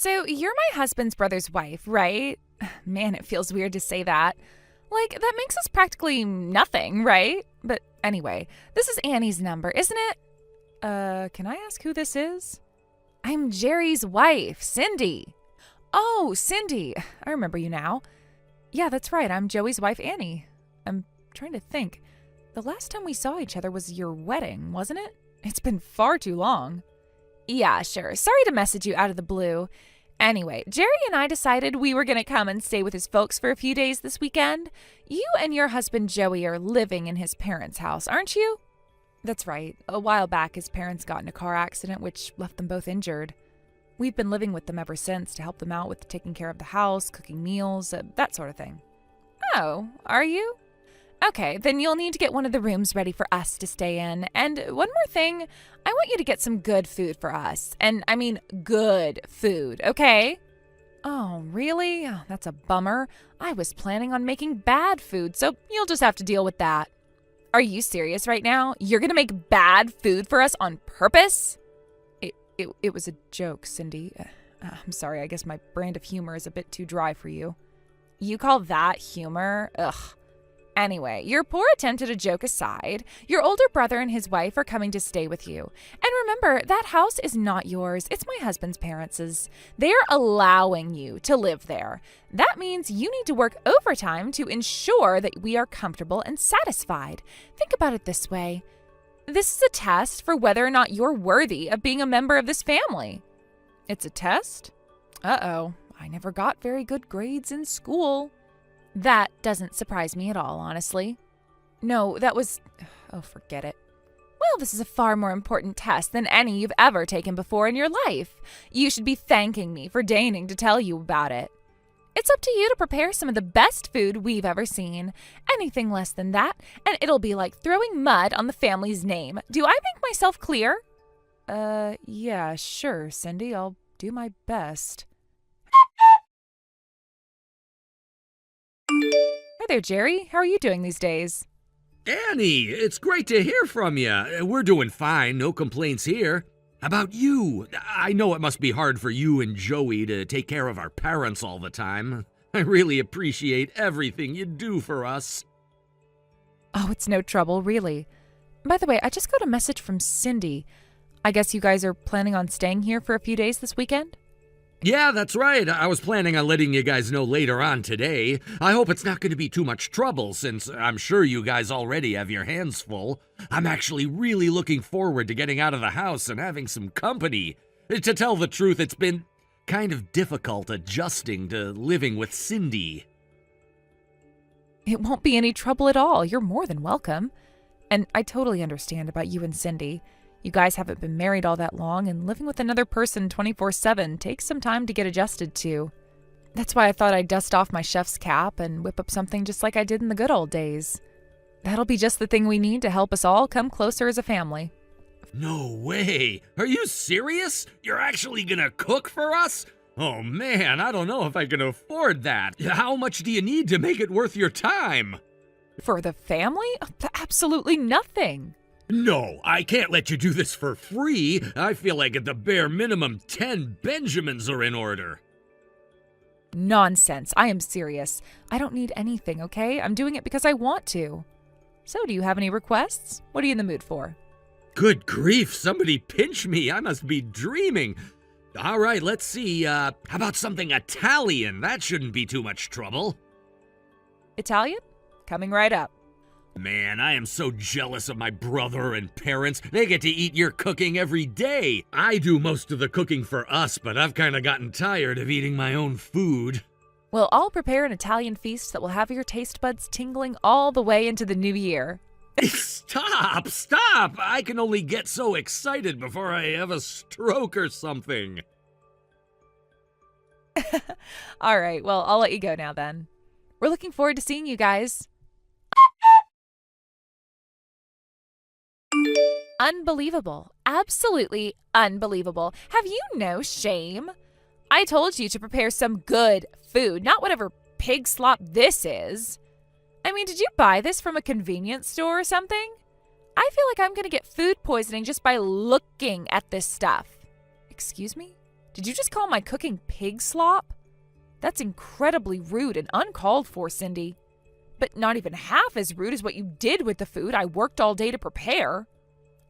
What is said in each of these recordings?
So you're my husband's brother's wife, right? Man, it feels weird to say that. Like, that makes us practically nothing, right? But anyway, this is Annie's number, isn't it? Can I ask who this is? I'm Jerry's wife, Cindy. Oh, Cindy. I remember you now. Yeah, that's right. I'm Joey's wife, Annie. I'm trying to think. The last time we saw each other was your wedding, wasn't it? It's been far too long. Yeah, sure. Sorry to message you out of the blue. Anyway, Jerry and I decided we were going to come and stay with his folks for a few days this weekend. You and your husband Joey are living in his parents' house, aren't you? That's right. A while back, his parents got in a car accident, which left them both injured. We've been living with them ever since to help them out with taking care of the house, cooking meals, that sort of thing. Oh, are you? Okay, then you'll need to get one of the rooms ready for us to stay in. And one more thing, I want you to get some good food for us. And I mean good food, okay? Oh, really? Oh, that's a bummer. I was planning on making bad food, so you'll just have to deal with that. Are you serious right now? You're gonna make bad food for us on purpose? It was a joke, Cindy. I'm sorry, I guess my brand of humor is a bit too dry for you. You call that humor? Ugh. Anyway, your poor attempt at a joke aside, your older brother and his wife are coming to stay with you. And remember, that house is not yours. It's my husband's parents'. They're allowing you to live there. That means you need to work overtime to ensure that we are comfortable and satisfied. Think about it this way. This is a test for whether or not you're worthy of being a member of this family. It's a test? Uh-oh, I never got very good grades in school. That doesn't surprise me at all, honestly. No, that was... Oh, forget it. Well, this is a far more important test than any you've ever taken before in your life. You should be thanking me for deigning to tell you about it. It's up to you to prepare some of the best food we've ever seen. Anything less than that, and it'll be like throwing mud on the family's name. Do I make myself clear? Yeah, sure, Cindy. I'll do my best. Hi there, Jerry. How are you doing these days? Annie, it's great to hear from you. We're doing fine, no complaints here. How about you? I know it must be hard for you and Joey to take care of our parents all the time. I really appreciate everything you do for us. Oh, it's no trouble, really. By the way, I just got a message from Cindy. I guess you guys are planning on staying here for a few days this weekend? Yeah, that's right. I was planning on letting you guys know later on today. I hope it's not going to be too much trouble, since I'm sure you guys already have your hands full. I'm actually really looking forward to getting out of the house and having some company. To tell the truth, it's been kind of difficult adjusting to living with Cindy. It won't be any trouble at all. You're more than welcome. And I totally understand about you and Cindy. You guys haven't been married all that long, and living with another person 24/7 takes some time to get adjusted to. That's why I thought I'd dust off my chef's cap and whip up something just like I did in the good old days. That'll be just the thing we need to help us all come closer as a family. No way! Are you serious? You're actually gonna cook for us? Oh man, I don't know if I can afford that. How much do you need to make it worth your time? For the family? Absolutely nothing. No, I can't let you do this for free. I feel like at the bare minimum 10 Benjamins are in order. Nonsense. I am serious. I don't need anything, okay? I'm doing it because I want to. So, do you have any requests? What are you in the mood for? Good grief, somebody pinch me. I must be dreaming. All right, let's see. How about something Italian? That shouldn't be too much trouble. Italian? Coming right up. Man, I am so jealous of my brother and parents. They get to eat your cooking every day. I do most of the cooking for us, but I've kind of gotten tired of eating my own food. Well, I'll prepare an Italian feast that will have your taste buds tingling all the way into the new year. Stop! I can only get so excited before I have a stroke or something. All right, well, I'll let you go now then. We're looking forward to seeing you guys. Unbelievable. Absolutely unbelievable. Have you no shame? I told you to prepare some good food, not whatever pig slop this is. I mean, did you buy this from a convenience store or something? I feel like I'm going to get food poisoning just by looking at this stuff. Excuse me? Did you just call my cooking pig slop? That's incredibly rude and uncalled for, Cindy. But not even half as rude as what you did with the food I worked all day to prepare.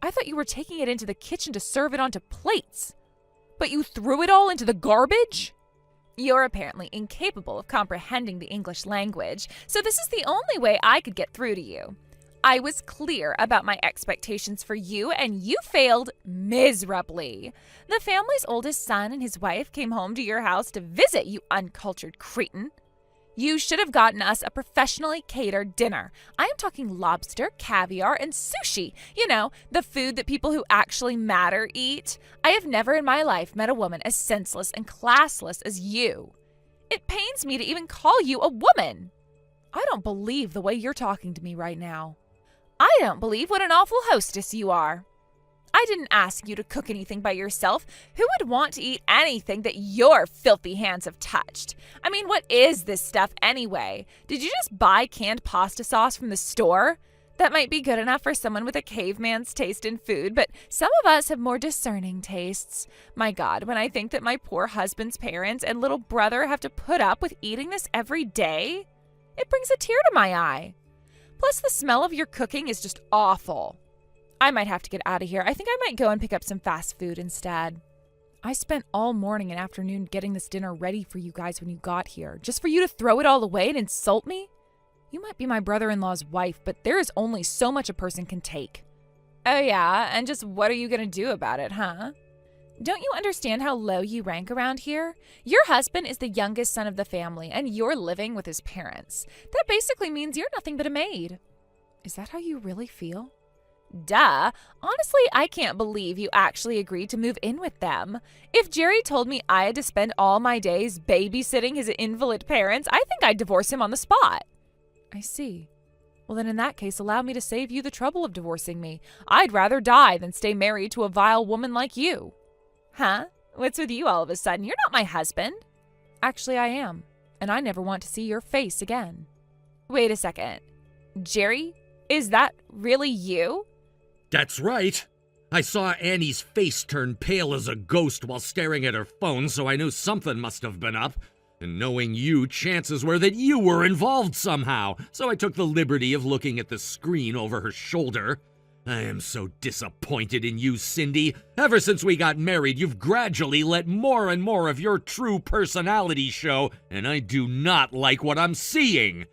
I thought you were taking it into the kitchen to serve it onto plates. But you threw it all into the garbage? You're apparently incapable of comprehending the English language, so this is the only way I could get through to you. I was clear about my expectations for you, and you failed miserably. The family's oldest son and his wife came home to your house to visit, you uncultured cretin. You should have gotten us a professionally catered dinner. I am talking lobster, caviar, and sushi. You know, the food that people who actually matter eat. I have never in my life met a woman as senseless and classless as you. It pains me to even call you a woman. I don't believe the way you're talking to me right now. I don't believe what an awful hostess you are. I didn't ask you to cook anything by yourself. Who would want to eat anything that your filthy hands have touched? I mean, what is this stuff anyway? Did you just buy canned pasta sauce from the store? That might be good enough for someone with a caveman's taste in food, but some of us have more discerning tastes. My God, when I think that my poor husband's parents and little brother have to put up with eating this every day, it brings a tear to my eye. Plus, the smell of your cooking is just awful. I might have to get out of here. I think I might go and pick up some fast food instead. I spent all morning and afternoon getting this dinner ready for you guys when you got here, just for you to throw it all away and insult me? You might be my brother-in-law's wife, but there is only so much a person can take. Oh yeah, and just what are you going to do about it, huh? Don't you understand how low you rank around here? Your husband is the youngest son of the family, and you're living with his parents. That basically means you're nothing but a maid. Is that how you really feel? Duh. Honestly, I can't believe you actually agreed to move in with them. If Jerry told me I had to spend all my days babysitting his invalid parents, I think I'd divorce him on the spot. I see. Well, then in that case, allow me to save you the trouble of divorcing me. I'd rather die than stay married to a vile woman like you. Huh? What's with you all of a sudden? You're not my husband. Actually, I am, and I never want to see your face again. Wait a second. Jerry, is that really you? That's right. I saw Annie's face turn pale as a ghost while staring at her phone, so I knew something must have been up. And knowing you, chances were that you were involved somehow, so I took the liberty of looking at the screen over her shoulder. I am so disappointed in you, Cindy. Ever since we got married, you've gradually let more and more of your true personality show, and I do not like what I'm seeing.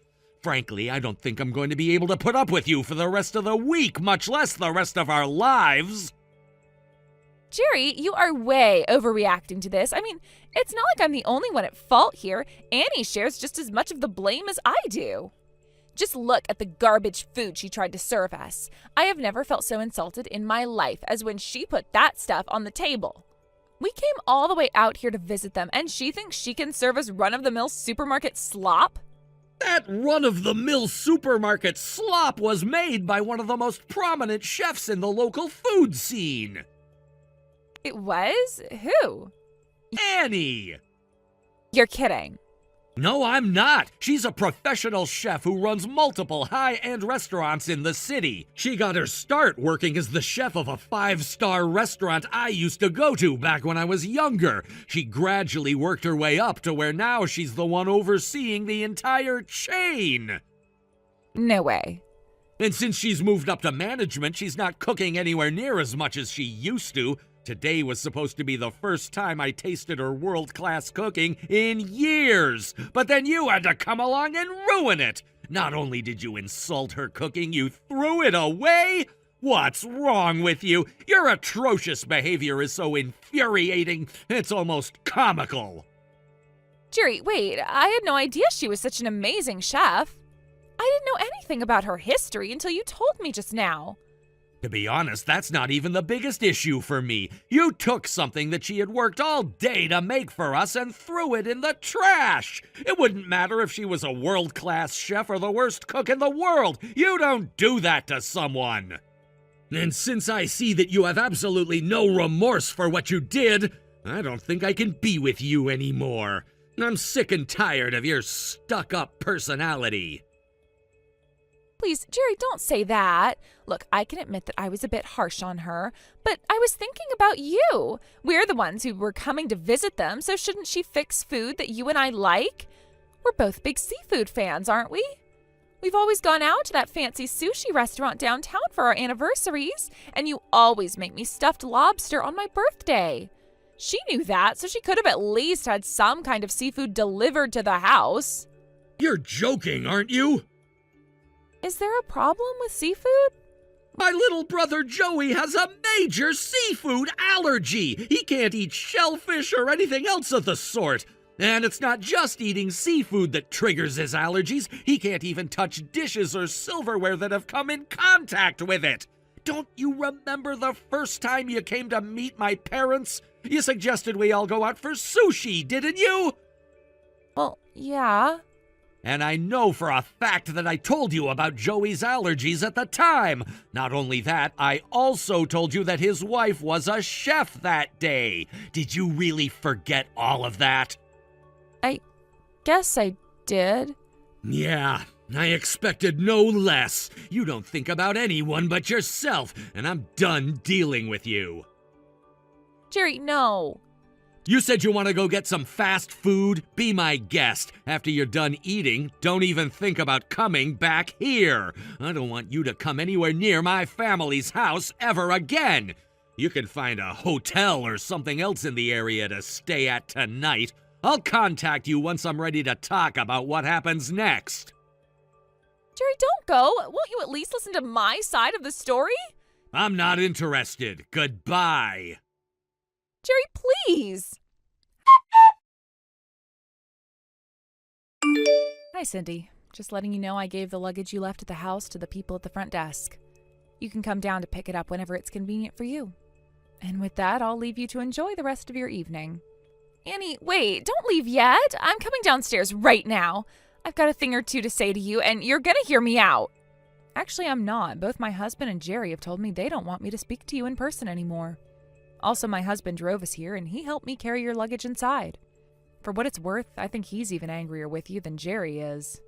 Frankly, I don't think I'm going to be able to put up with you for the rest of the week, much less the rest of our lives. Jerry, you are way overreacting to this. I mean, it's not like I'm the only one at fault here. Annie shares just as much of the blame as I do. Just look at the garbage food she tried to serve us. I have never felt so insulted in my life as when she put that stuff on the table. We came all the way out here to visit them, and she thinks she can serve us run-of-the-mill supermarket slop? That run-of-the-mill supermarket slop was made by one of the most prominent chefs in the local food scene. It was? Who? Annie! You're kidding. No, I'm not. She's a professional chef who runs multiple high-end restaurants in the city. She got her start working as the chef of a 5-star restaurant I used to go to back when I was younger. She gradually worked her way up to where now she's the one overseeing the entire chain. No way. And since she's moved up to management, she's not cooking anywhere near as much as she used to. Today was supposed to be the first time I tasted her world-class cooking in years, but then you had to come along and ruin it. Not only did you insult her cooking, you threw it away? What's wrong with you? Your atrocious behavior is so infuriating, it's almost comical. Jerry, wait, I had no idea she was such an amazing chef. I didn't know anything about her history until you told me just now. To be honest, that's not even the biggest issue for me. You took something that she had worked all day to make for us and threw it in the trash. It wouldn't matter if she was a world-class chef or the worst cook in the world. You don't do that to someone. And since I see that you have absolutely no remorse for what you did, I don't think I can be with you anymore. I'm sick and tired of your stuck-up personality. please, Jerry, don't say that. Look, I can admit that I was a bit harsh on her, but I was thinking about you. We're the ones who were coming to visit them, so shouldn't she fix food that you and I like? We're both big seafood fans, aren't we? We've always gone out to that fancy sushi restaurant downtown for our anniversaries, and you always make me stuffed lobster on my birthday. She knew that, so she could have at least had some kind of seafood delivered to the house. You're joking, aren't you? Is there a problem with seafood? My little brother Joey has a major seafood allergy. He can't eat shellfish or anything else of the sort. And it's not just eating seafood that triggers his allergies. He can't even touch dishes or silverware that have come in contact with it. Don't you remember the first time you came to meet my parents? You suggested we all go out for sushi, didn't you? Well, yeah. And I know for a fact that I told you about Joey's allergies at the time. Not only that, I also told you that his wife was a chef that day. Did you really forget all of that? I guess I did. Yeah, I expected no less. You don't think about anyone but yourself, and I'm done dealing with you. Jerry, no. You said you want to go get some fast food? Be my guest. After you're done eating, don't even think about coming back here. I don't want you to come anywhere near my family's house ever again. You can find a hotel or something else in the area to stay at tonight. I'll contact you once I'm ready to talk about what happens next. Jerry, don't go. Won't you at least listen to my side of the story? I'm not interested. Goodbye. Jerry, please. Hi, Cindy. Just letting you know I gave the luggage you left at the house to the people at the front desk. You can come down to pick it up whenever it's convenient for you. And with that, I'll leave you to enjoy the rest of your evening. Annie, wait, don't leave yet. I'm coming downstairs right now. I've got a thing or two to say to you, and you're gonna hear me out. Actually, I'm not. Both my husband and Jerry have told me they don't want me to speak to you in person anymore. Also, my husband drove us here, and he helped me carry your luggage inside. For what it's worth, I think he's even angrier with you than Jerry is.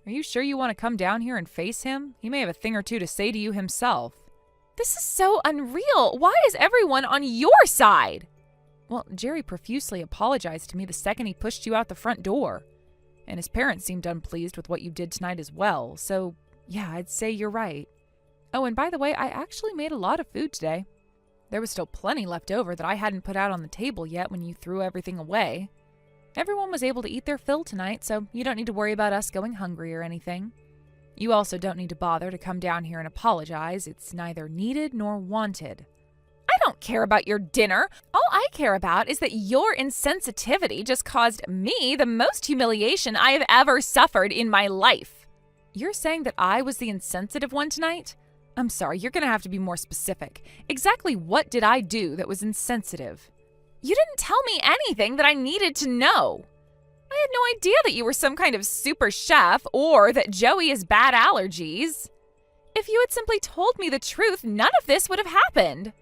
Are you sure you want to come down here and face him? He may have a thing or two to say to you himself. This is so unreal. Why is everyone on your side? Well, Jerry profusely apologized to me the second he pushed you out the front door. And his parents seemed unpleased with what you did tonight as well, so yeah, I'd say you're right. Oh, and by the way, I actually made a lot of food today. There was still plenty left over that I hadn't put out on the table yet when you threw everything away. Everyone was able to eat their fill tonight, so you don't need to worry about us going hungry or anything. You also don't need to bother to come down here and apologize. It's neither needed nor wanted. I don't care about your dinner. All I care about is that your insensitivity just caused me the most humiliation I have ever suffered in my life. You're saying that I was the insensitive one tonight? I'm sorry, you're going to have to be more specific. Exactly what did I do that was insensitive? You didn't tell me anything that I needed to know. I had no idea that you were some kind of super chef or that Joey has bad allergies. If you had simply told me the truth, none of this would have happened.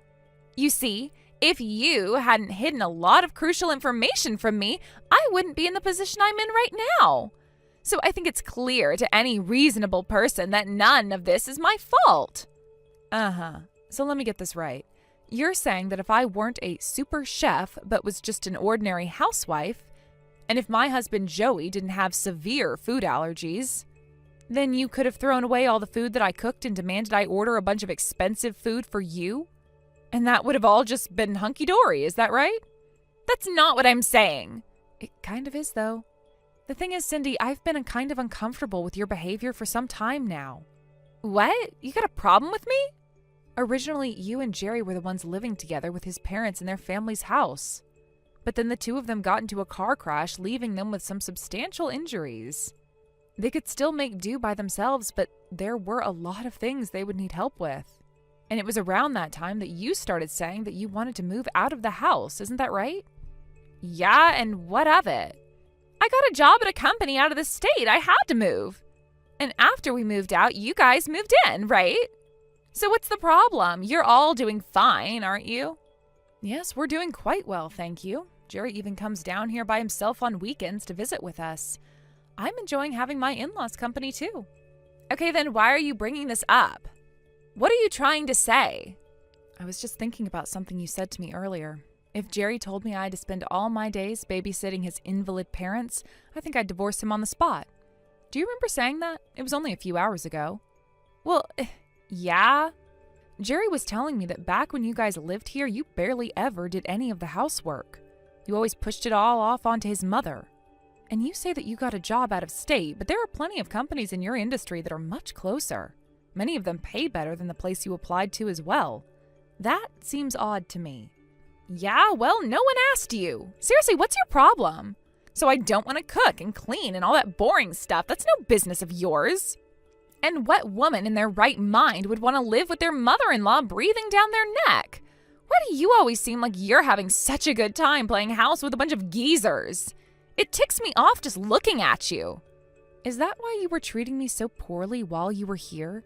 You see, if you hadn't hidden a lot of crucial information from me, I wouldn't be in the position I'm in right now. So I think it's clear to any reasonable person that none of this is my fault. So let me get this right. You're saying that if I weren't a super chef but was just an ordinary housewife, and if my husband Joey didn't have severe food allergies, then you could have thrown away all the food that I cooked and demanded I order a bunch of expensive food for you? And that would have all just been hunky-dory, is that right? That's not what I'm saying. It kind of is, though. The thing is, Cindy, I've been kind of uncomfortable with your behavior for some time now. What? You got a problem with me? Originally, you and Jerry were the ones living together with his parents in their family's house. But then the two of them got into a car crash, leaving them with some substantial injuries. They could still make do by themselves, but there were a lot of things they would need help with. And it was around that time that you started saying that you wanted to move out of the house, isn't that right? Yeah, and what of it? I got a job at a company out of the state. I had to move. And after we moved out, you guys moved in, right? So what's the problem? You're all doing fine, aren't you? Yes, we're doing quite well, thank you. Jerry even comes down here by himself on weekends to visit with us. I'm enjoying having my in-laws company, too. Okay, then why are you bringing this up? What are you trying to say? I was just thinking about something you said to me earlier. If Jerry told me I had to spend all my days babysitting his invalid parents, I think I'd divorce him on the spot. Do you remember saying that? It was only a few hours ago. Well, yeah. Jerry was telling me that back when you guys lived here, you barely ever did any of the housework. You always pushed it all off onto his mother. And you say that you got a job out of state, but there are plenty of companies in your industry that are much closer. Many of them pay better than the place you applied to as well. That seems odd to me. Yeah, well, no one asked you. Seriously, what's your problem? So I don't want to cook and clean and all that boring stuff. That's no business of yours. And what woman in their right mind would want to live with their mother-in-law breathing down their neck? Why do you always seem like you're having such a good time playing house with a bunch of geezers? It ticks me off just looking at you. Is that why you were treating me so poorly while you were here?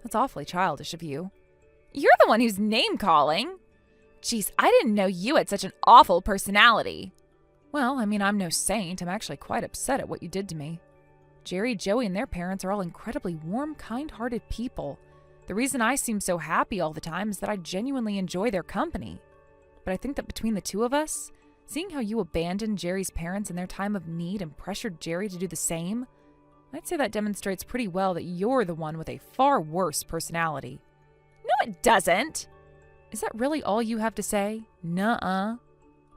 That's awfully childish of you. You're the one who's name-calling. Geez, I didn't know you had such an awful personality. Well, I mean, I'm no saint. I'm actually quite upset at what you did to me. Jerry, Joey, and their parents are all incredibly warm, kind-hearted people. The reason I seem so happy all the time is that I genuinely enjoy their company. But I think that between the two of us, seeing how you abandoned Jerry's parents in their time of need and pressured Jerry to do the same, I'd say that demonstrates pretty well that you're the one with a far worse personality. No, it doesn't. Is that really all you have to say? Nuh-uh.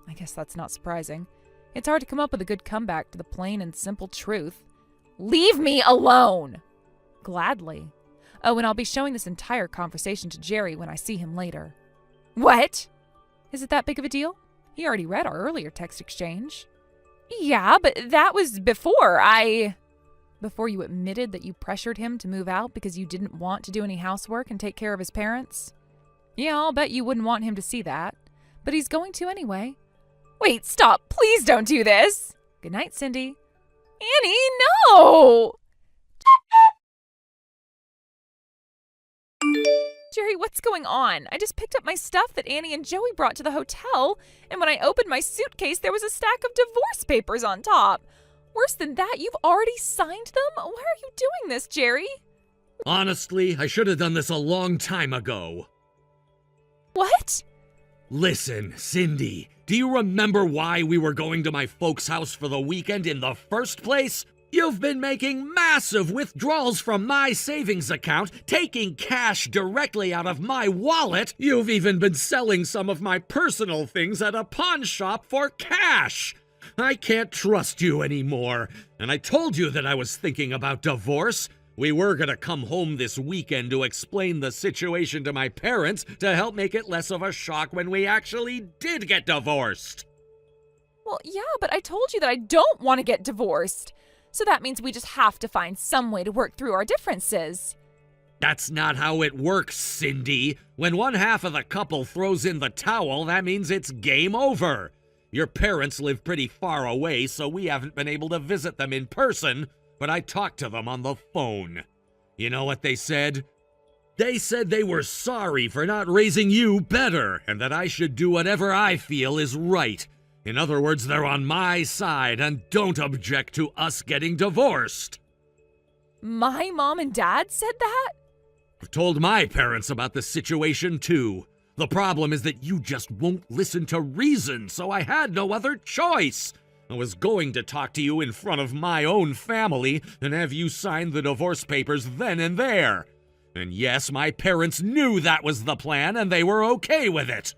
I guess that's not surprising. It's hard to come up with a good comeback to the plain and simple truth. Leave me alone! Gladly. Oh, and I'll be showing this entire conversation to Jerry when I see him later. What? Is it that big of a deal? He already read our earlier text exchange. Yeah, but that was before Before you admitted that you pressured him to move out because you didn't want to do any housework and take care of his parents? Yeah, I'll bet you wouldn't want him to see that. But he's going to anyway. Wait, stop. Please don't do this. Good night, Cindy. Annie, no! Jerry, what's going on? I just picked up my stuff that Annie and Joey brought to the hotel, and when I opened my suitcase, there was a stack of divorce papers on top. Worse than that, you've already signed them? Why are you doing this, Jerry? Honestly, I should have done this a long time ago. What? Listen, Cindy, do you remember why we were going to my folks' house for the weekend in the first place? You've been making massive withdrawals from my savings account, taking cash directly out of my wallet. You've even been selling some of my personal things at a pawn shop for cash. I can't trust you anymore. And I told you that I was thinking about divorce. We were gonna come home this weekend to explain the situation to my parents to help make it less of a shock when we actually did get divorced. Well, yeah, but I told you that I don't want to get divorced. So that means we just have to find some way to work through our differences. That's not how it works, Cindy. When one half of the couple throws in the towel, that means it's game over. Your parents live pretty far away, so we haven't been able to visit them in person, but I talked to them on the phone. You know what they said? They said they were sorry for not raising you better, and that I should do whatever I feel is right. In other words, they're on my side and don't object to us getting divorced. My mom and dad said that? I've told my parents about the situation too. The problem is that you just won't listen to reason, so I had no other choice. I was going to talk to you in front of my own family and have you sign the divorce papers then and there. And yes, my parents knew that was the plan and they were okay with it.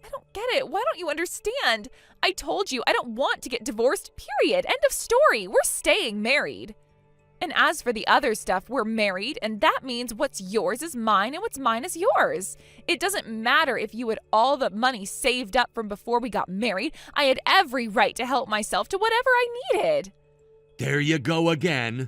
I don't get it. Why don't you understand? I told you I don't want to get divorced, period. End of story. We're staying married. And as for the other stuff, we're married, and that means what's yours is mine and what's mine is yours. It doesn't matter if you had all the money saved up from before we got married. I had every right to help myself to whatever I needed. There you go again.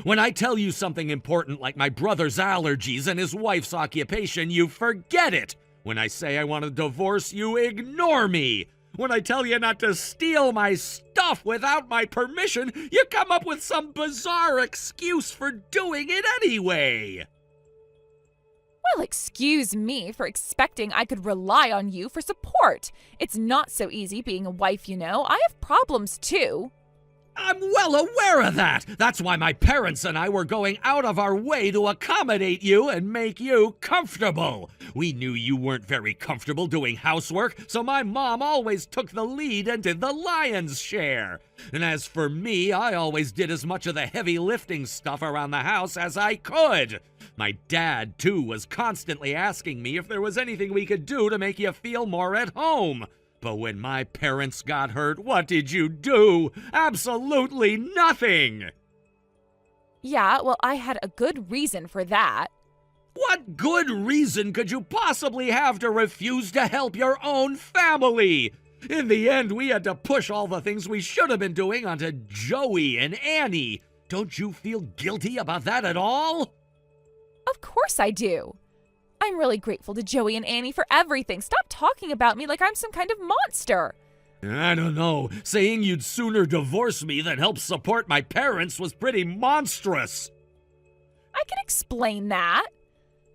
When I tell you something important like my brother's allergies and his wife's occupation, you forget it. When I say I want a divorce, you ignore me. When I tell you not to steal my stuff without my permission, you come up with some bizarre excuse for doing it anyway. Well, excuse me for expecting I could rely on you for support. It's not so easy being a wife, you know. I have problems too. I'm well aware of that. That's why my parents and I were going out of our way to accommodate you and make you comfortable. We knew you weren't very comfortable doing housework, so my mom always took the lead and did the lion's share. And as for me, I always did as much of the heavy lifting stuff around the house as I could. My dad, too, was constantly asking me if there was anything we could do to make you feel more at home. But when my parents got hurt, what did you do? Absolutely nothing! Yeah, well, I had a good reason for that. What good reason could you possibly have to refuse to help your own family? In the end, we had to push all the things we should have been doing onto Joey and Annie. Don't you feel guilty about that at all? Of course I do. I'm really grateful to Joey and Annie for everything. Stop talking about me like I'm some kind of monster. I don't know. Saying you'd sooner divorce me than help support my parents was pretty monstrous. I can explain that.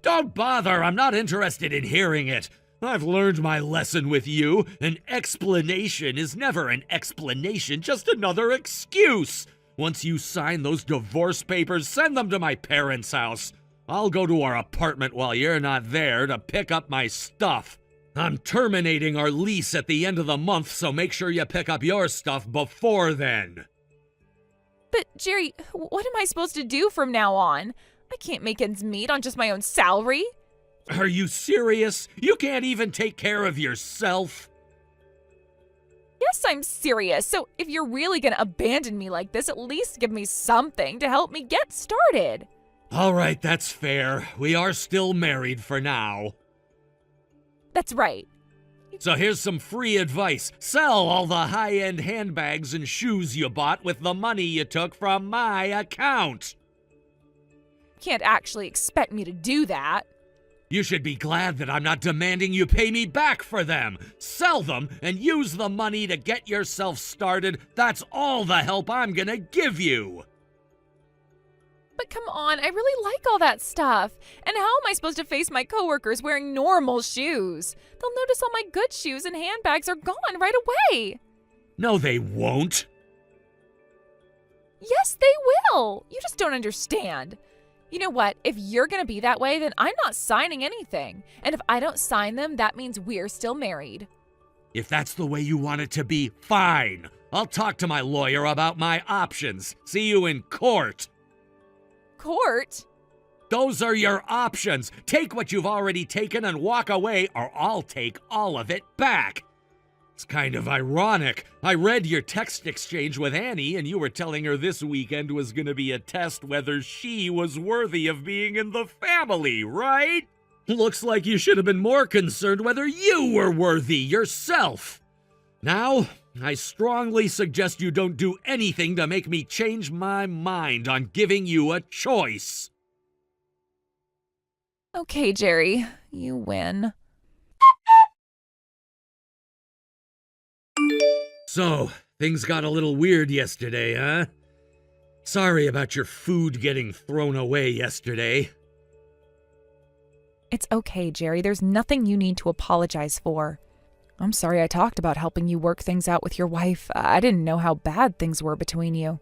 Don't bother. I'm not interested in hearing it. I've learned my lesson with you. An explanation is never an explanation, just another excuse. Once you sign those divorce papers, send them to my parents' house. I'll go to our apartment while you're not there to pick up my stuff. I'm terminating our lease at the end of the month, so make sure you pick up your stuff before then. But, Jerry, what am I supposed to do from now on? I can't make ends meet on just my own salary. Are you serious? You can't even take care of yourself? Yes, I'm serious. So if you're really going to abandon me like this, at least give me something to help me get started. All right, that's fair. We are still married for now. That's right. So here's some free advice. Sell all the high-end handbags and shoes you bought with the money you took from my account. Can't actually expect me to do that. You should be glad that I'm not demanding you pay me back for them. Sell them and use the money to get yourself started. That's all the help I'm gonna give you. But come on, I really like all that stuff. And how am I supposed to face my coworkers wearing normal shoes? They'll notice all my good shoes and handbags are gone right away. No, they won't. Yes, they will. You just don't understand. You know what? If you're going to be that way, then I'm not signing anything. And if I don't sign them, that means we're still married. If that's the way you want it to be, fine. I'll talk to my lawyer about my options. See you in court. Court? Those are your options. Take what you've already taken and walk away, or I'll take all of it back. It's kind of ironic. I read your text exchange with Annie, and you were telling her this weekend was going to be a test whether she was worthy of being in the family, right? Looks like you should have been more concerned whether you were worthy yourself. Now, I strongly suggest you don't do anything to make me change my mind on giving you a choice. Okay, Jerry, you win. So, things got a little weird yesterday, huh? Sorry about your food getting thrown away yesterday. It's okay, Jerry. There's nothing you need to apologize for. I'm sorry I talked about helping you work things out with your wife. I didn't know how bad things were between you.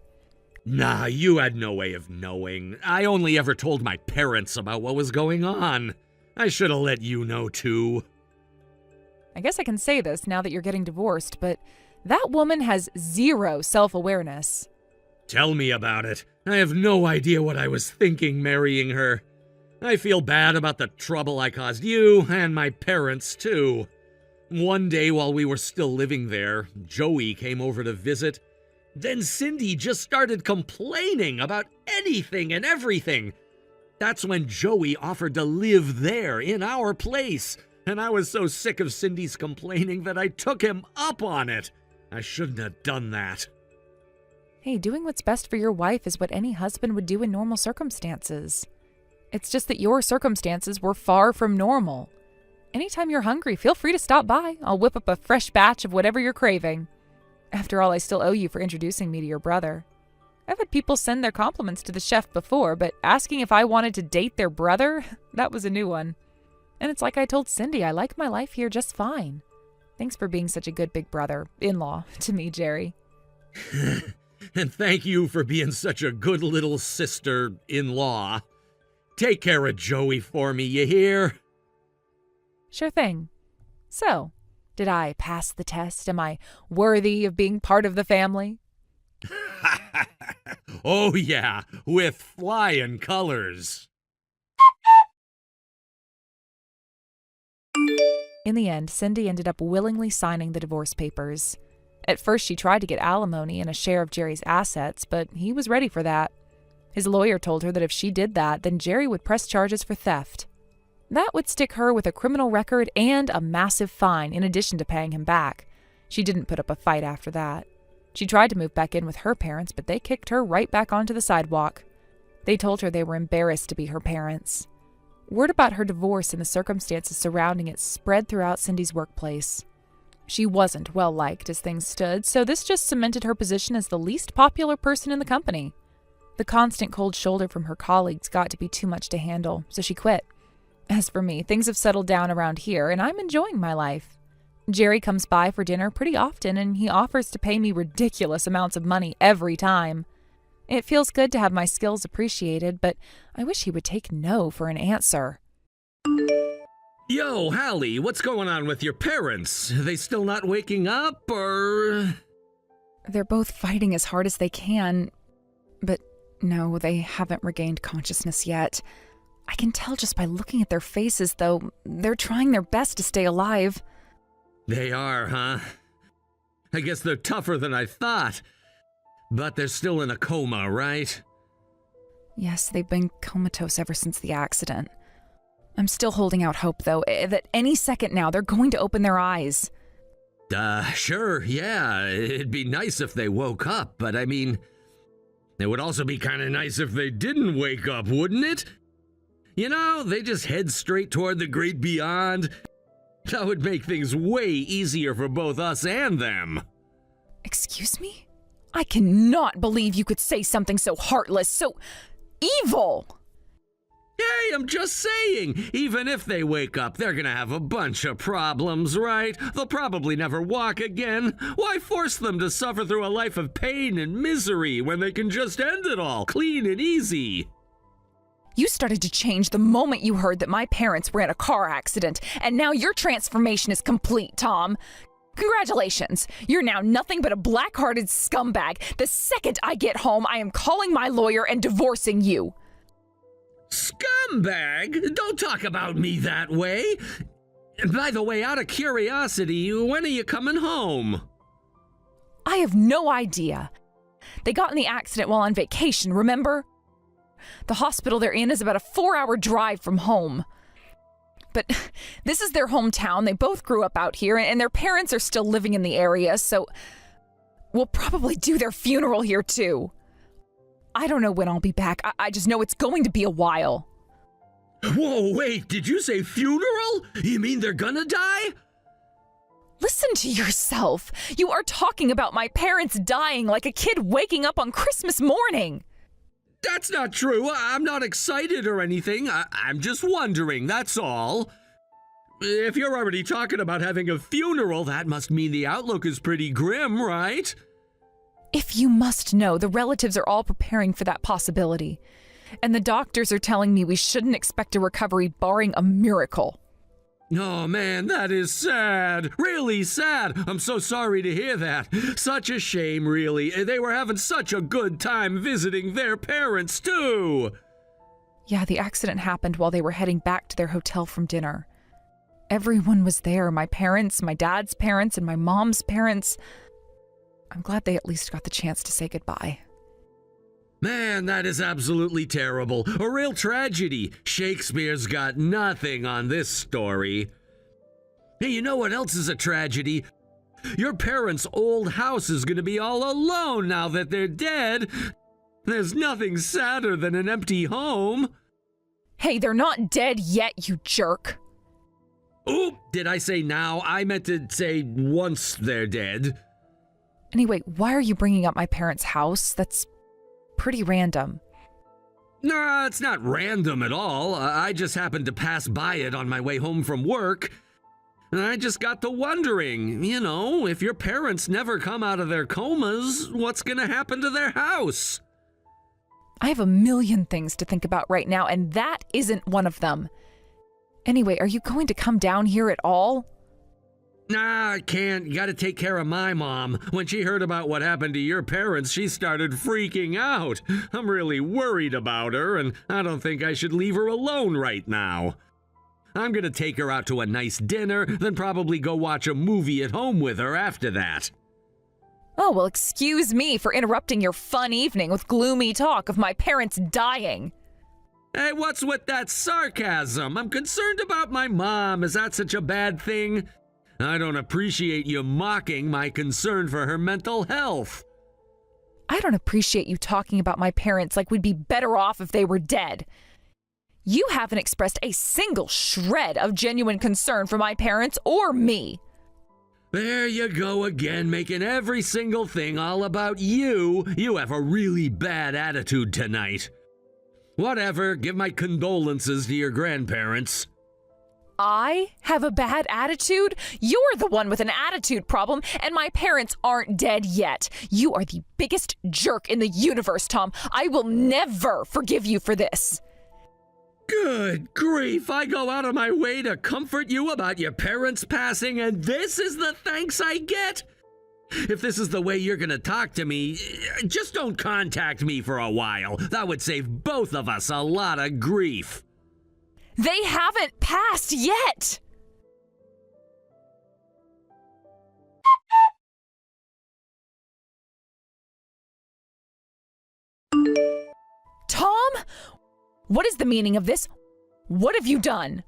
Nah, you had no way of knowing. I only ever told my parents about what was going on. I should have let you know, too. I guess I can say this now that you're getting divorced, but that woman has zero self-awareness. Tell me about it. I have no idea what I was thinking marrying her. I feel bad about the trouble I caused you and my parents, too. One day while we were still living there, Joey came over to visit. Then Cindy just started complaining about anything and everything. That's when Joey offered to live there in our place. And I was so sick of Cindy's complaining that I took him up on it. I shouldn't have done that. Hey, doing what's best for your wife is what any husband would do in normal circumstances. It's just that your circumstances were far from normal. Anytime you're hungry, feel free to stop by. I'll whip up a fresh batch of whatever you're craving. After all, I still owe you for introducing me to your brother. I've had people send their compliments to the chef before, but asking if I wanted to date their brother, that was a new one. And it's like I told Cindy, I like my life here just fine. Thanks for being such a good big brother, in-law, to me, Jerry. And thank you for being such a good little sister-in-law. Take care of Joey for me, you hear? Sure thing. So, did I pass the test? Am I worthy of being part of the family? Oh yeah, with flying colors. In the end, Cindy ended up willingly signing the divorce papers. At first, she tried to get alimony and a share of Jerry's assets, but he was ready for that. His lawyer told her that if she did that, then Jerry would press charges for theft. That would stick her with a criminal record and a massive fine in addition to paying him back. She didn't put up a fight after that. She tried to move back in with her parents, but they kicked her right back onto the sidewalk. They told her they were embarrassed to be her parents. Word about her divorce and the circumstances surrounding it spread throughout Cindy's workplace. She wasn't well liked as things stood, so this just cemented her position as the least popular person in the company. The constant cold shoulder from her colleagues got to be too much to handle, so she quit. As for me, things have settled down around here, and I'm enjoying my life. Jerry comes by for dinner pretty often, and he offers to pay me ridiculous amounts of money every time. It feels good to have my skills appreciated, but I wish he would take no for an answer. Yo, Hallie, what's going on with your parents? Are they still not waking up, or...? They're both fighting as hard as they can, but no, they haven't regained consciousness yet. I can tell just by looking at their faces, though. They're trying their best to stay alive. They are, huh? I guess they're tougher than I thought. But they're still in a coma, right? Yes, they've been comatose ever since the accident. I'm still holding out hope, though, that any second now they're going to open their eyes. Sure, yeah. It'd be nice if they woke up, but I mean... It would also be kind of nice if they didn't wake up, wouldn't it? You know, they just head straight toward the great beyond. That would make things way easier for both us and them. Excuse me? I cannot believe you could say something so heartless, so evil! Hey, I'm just saying, even if they wake up, they're gonna have a bunch of problems, right? They'll probably never walk again. Why force them to suffer through a life of pain and misery when they can just end it all, clean and easy? You started to change the moment you heard that my parents were in a car accident, and now your transformation is complete, Tom. Congratulations! You're now nothing but a black-hearted scumbag. The second I get home, I am calling my lawyer and divorcing you. Scumbag? Don't talk about me that way. By the way, out of curiosity, when are you coming home? I have no idea. They got in the accident while on vacation, remember? The hospital they're in is about a 4-hour drive from home. But this is their hometown. They both grew up out here, and their parents are still living in the area, so we'll probably do their funeral here, too. I don't know when I'll be back. I just know it's going to be a while. Whoa, wait, did you say funeral? You mean they're gonna die? Listen to yourself. You are talking about my parents dying like a kid waking up on Christmas morning. That's not true. I'm not excited or anything. I'm just wondering, that's all. If you're already talking about having a funeral, that must mean the outlook is pretty grim, right? If you must know, the relatives are all preparing for that possibility. And the doctors are telling me we shouldn't expect a recovery barring a miracle. Oh man, that is sad. Really sad. I'm so sorry to hear that. Such a shame, really. They were having such a good time visiting their parents, too. Yeah, the accident happened while they were heading back to their hotel from dinner. Everyone was there. My parents, my dad's parents, and my mom's parents. I'm glad they at least got the chance to say goodbye. Man, that is absolutely terrible. A real tragedy. Shakespeare's got nothing on this story. Hey, you know what else is a tragedy? Your parents' old house is gonna be all alone now that they're dead. There's nothing sadder than an empty home. Hey, they're not dead yet, you jerk. Oop, did I say now? I meant to say once they're dead. Anyway, why are you bringing up my parents' house? That's pretty random. Nah, it's not random at all. I just happened to pass by it on my way home from work. I just got to wondering, if your parents never come out of their comas, what's gonna happen to their house? I have a million things to think about right now, and that isn't one of them. Anyway, are you going to come down here at all? Nah, I can't. You gotta take care of my mom. When she heard about what happened to your parents, she started freaking out. I'm really worried about her, and I don't think I should leave her alone right now. I'm gonna take her out to a nice dinner, then probably go watch a movie at home with her after that. Oh, well, excuse me for interrupting your fun evening with gloomy talk of my parents dying. Hey, what's with that sarcasm? I'm concerned about my mom. Is that such a bad thing? I don't appreciate you mocking my concern for her mental health. I don't appreciate you talking about my parents like we'd be better off if they were dead. You haven't expressed a single shred of genuine concern for my parents or me. There you go again, making every single thing all about you. You have a really bad attitude tonight. Whatever, give my condolences to your grandparents. I have a bad attitude? You're the one with an attitude problem, and my parents aren't dead yet. You are the biggest jerk in the universe, Tom. I will never forgive you for this. Good grief, I go out of my way to comfort you about your parents passing, and this is the thanks I get? If this is the way you're gonna talk to me, just don't contact me for a while. That would save both of us a lot of grief. They haven't passed yet! Tom? What is the meaning of this? What have you done?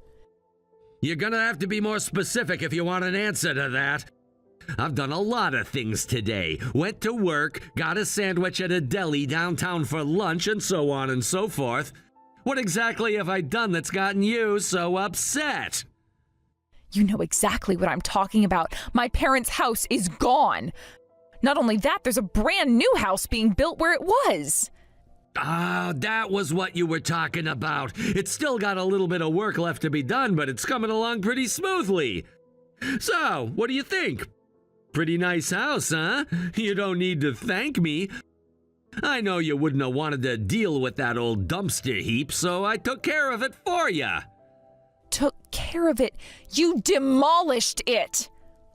You're gonna have to be more specific if you want an answer to that. I've done a lot of things today. Went to work, got a sandwich at a deli downtown for lunch, and so on and so forth. What exactly have I done that's gotten you so upset? You know exactly what I'm talking about. My parents' house is gone. Not only that, there's a brand new house being built where it was. Ah, that was what you were talking about. It's still got a little bit of work left to be done, but it's coming along pretty smoothly. So, what do you think? Pretty nice house, huh? You don't need to thank me. I know you wouldn't have wanted to deal with that old dumpster heap, so I took care of it for you. Took care of it? You demolished it!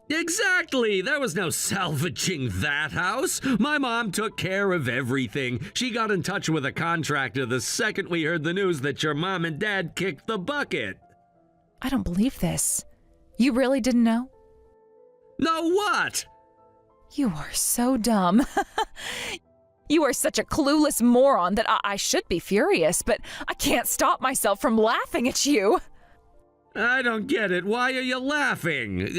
Exactly! There was no salvaging that house. My mom took care of everything. She got in touch with a contractor the second we heard the news that your mom and dad kicked the bucket. I don't believe this. You really didn't know? Know what? You are so dumb. You are such a clueless moron that I should be furious, but I can't stop myself from laughing at you. I don't get it. Why are you laughing?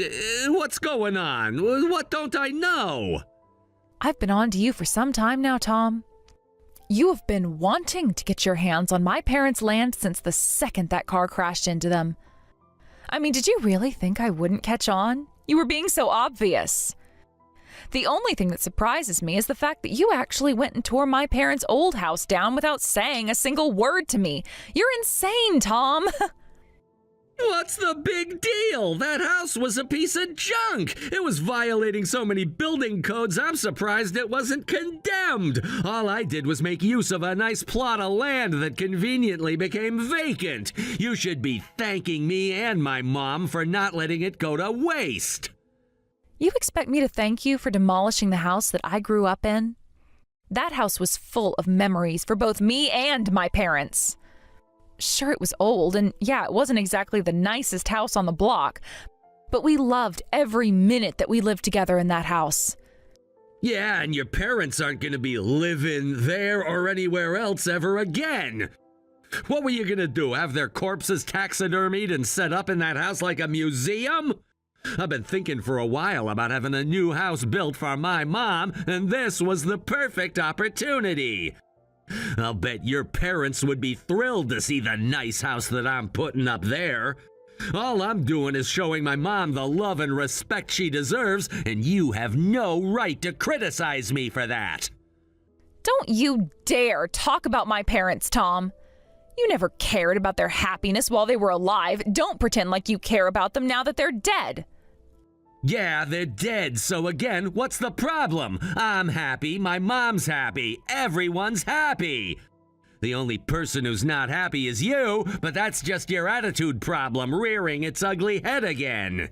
What's going on? What don't I know? I've been on to you for some time now, Tom. You have been wanting to get your hands on my parents' land since the second that car crashed into them. I mean, did you really think I wouldn't catch on? You were being so obvious. The only thing that surprises me is the fact that you actually went and tore my parents' old house down without saying a single word to me. You're insane, Tom. What's the big deal? That house was a piece of junk. It was violating so many building codes, I'm surprised it wasn't condemned. All I did was make use of a nice plot of land that conveniently became vacant. You should be thanking me and my mom for not letting it go to waste. You expect me to thank you for demolishing the house that I grew up in? That house was full of memories for both me and my parents. Sure, it was old, and yeah, it wasn't exactly the nicest house on the block, but we loved every minute that we lived together in that house. Yeah, and your parents aren't going to be living there or anywhere else ever again. What were you going to do, have their corpses taxidermied and set up in that house like a museum? I've been thinking for a while about having a new house built for my mom, and this was the perfect opportunity. I'll bet your parents would be thrilled to see the nice house that I'm putting up there. All I'm doing is showing my mom the love and respect she deserves, and you have no right to criticize me for that. Don't you dare talk about my parents, Tom. You never cared about their happiness while they were alive. Don't pretend like you care about them now that they're dead. Yeah, they're dead, so again, what's the problem? I'm happy, my mom's happy, everyone's happy. The only person who's not happy is you, but that's just your attitude problem rearing its ugly head again.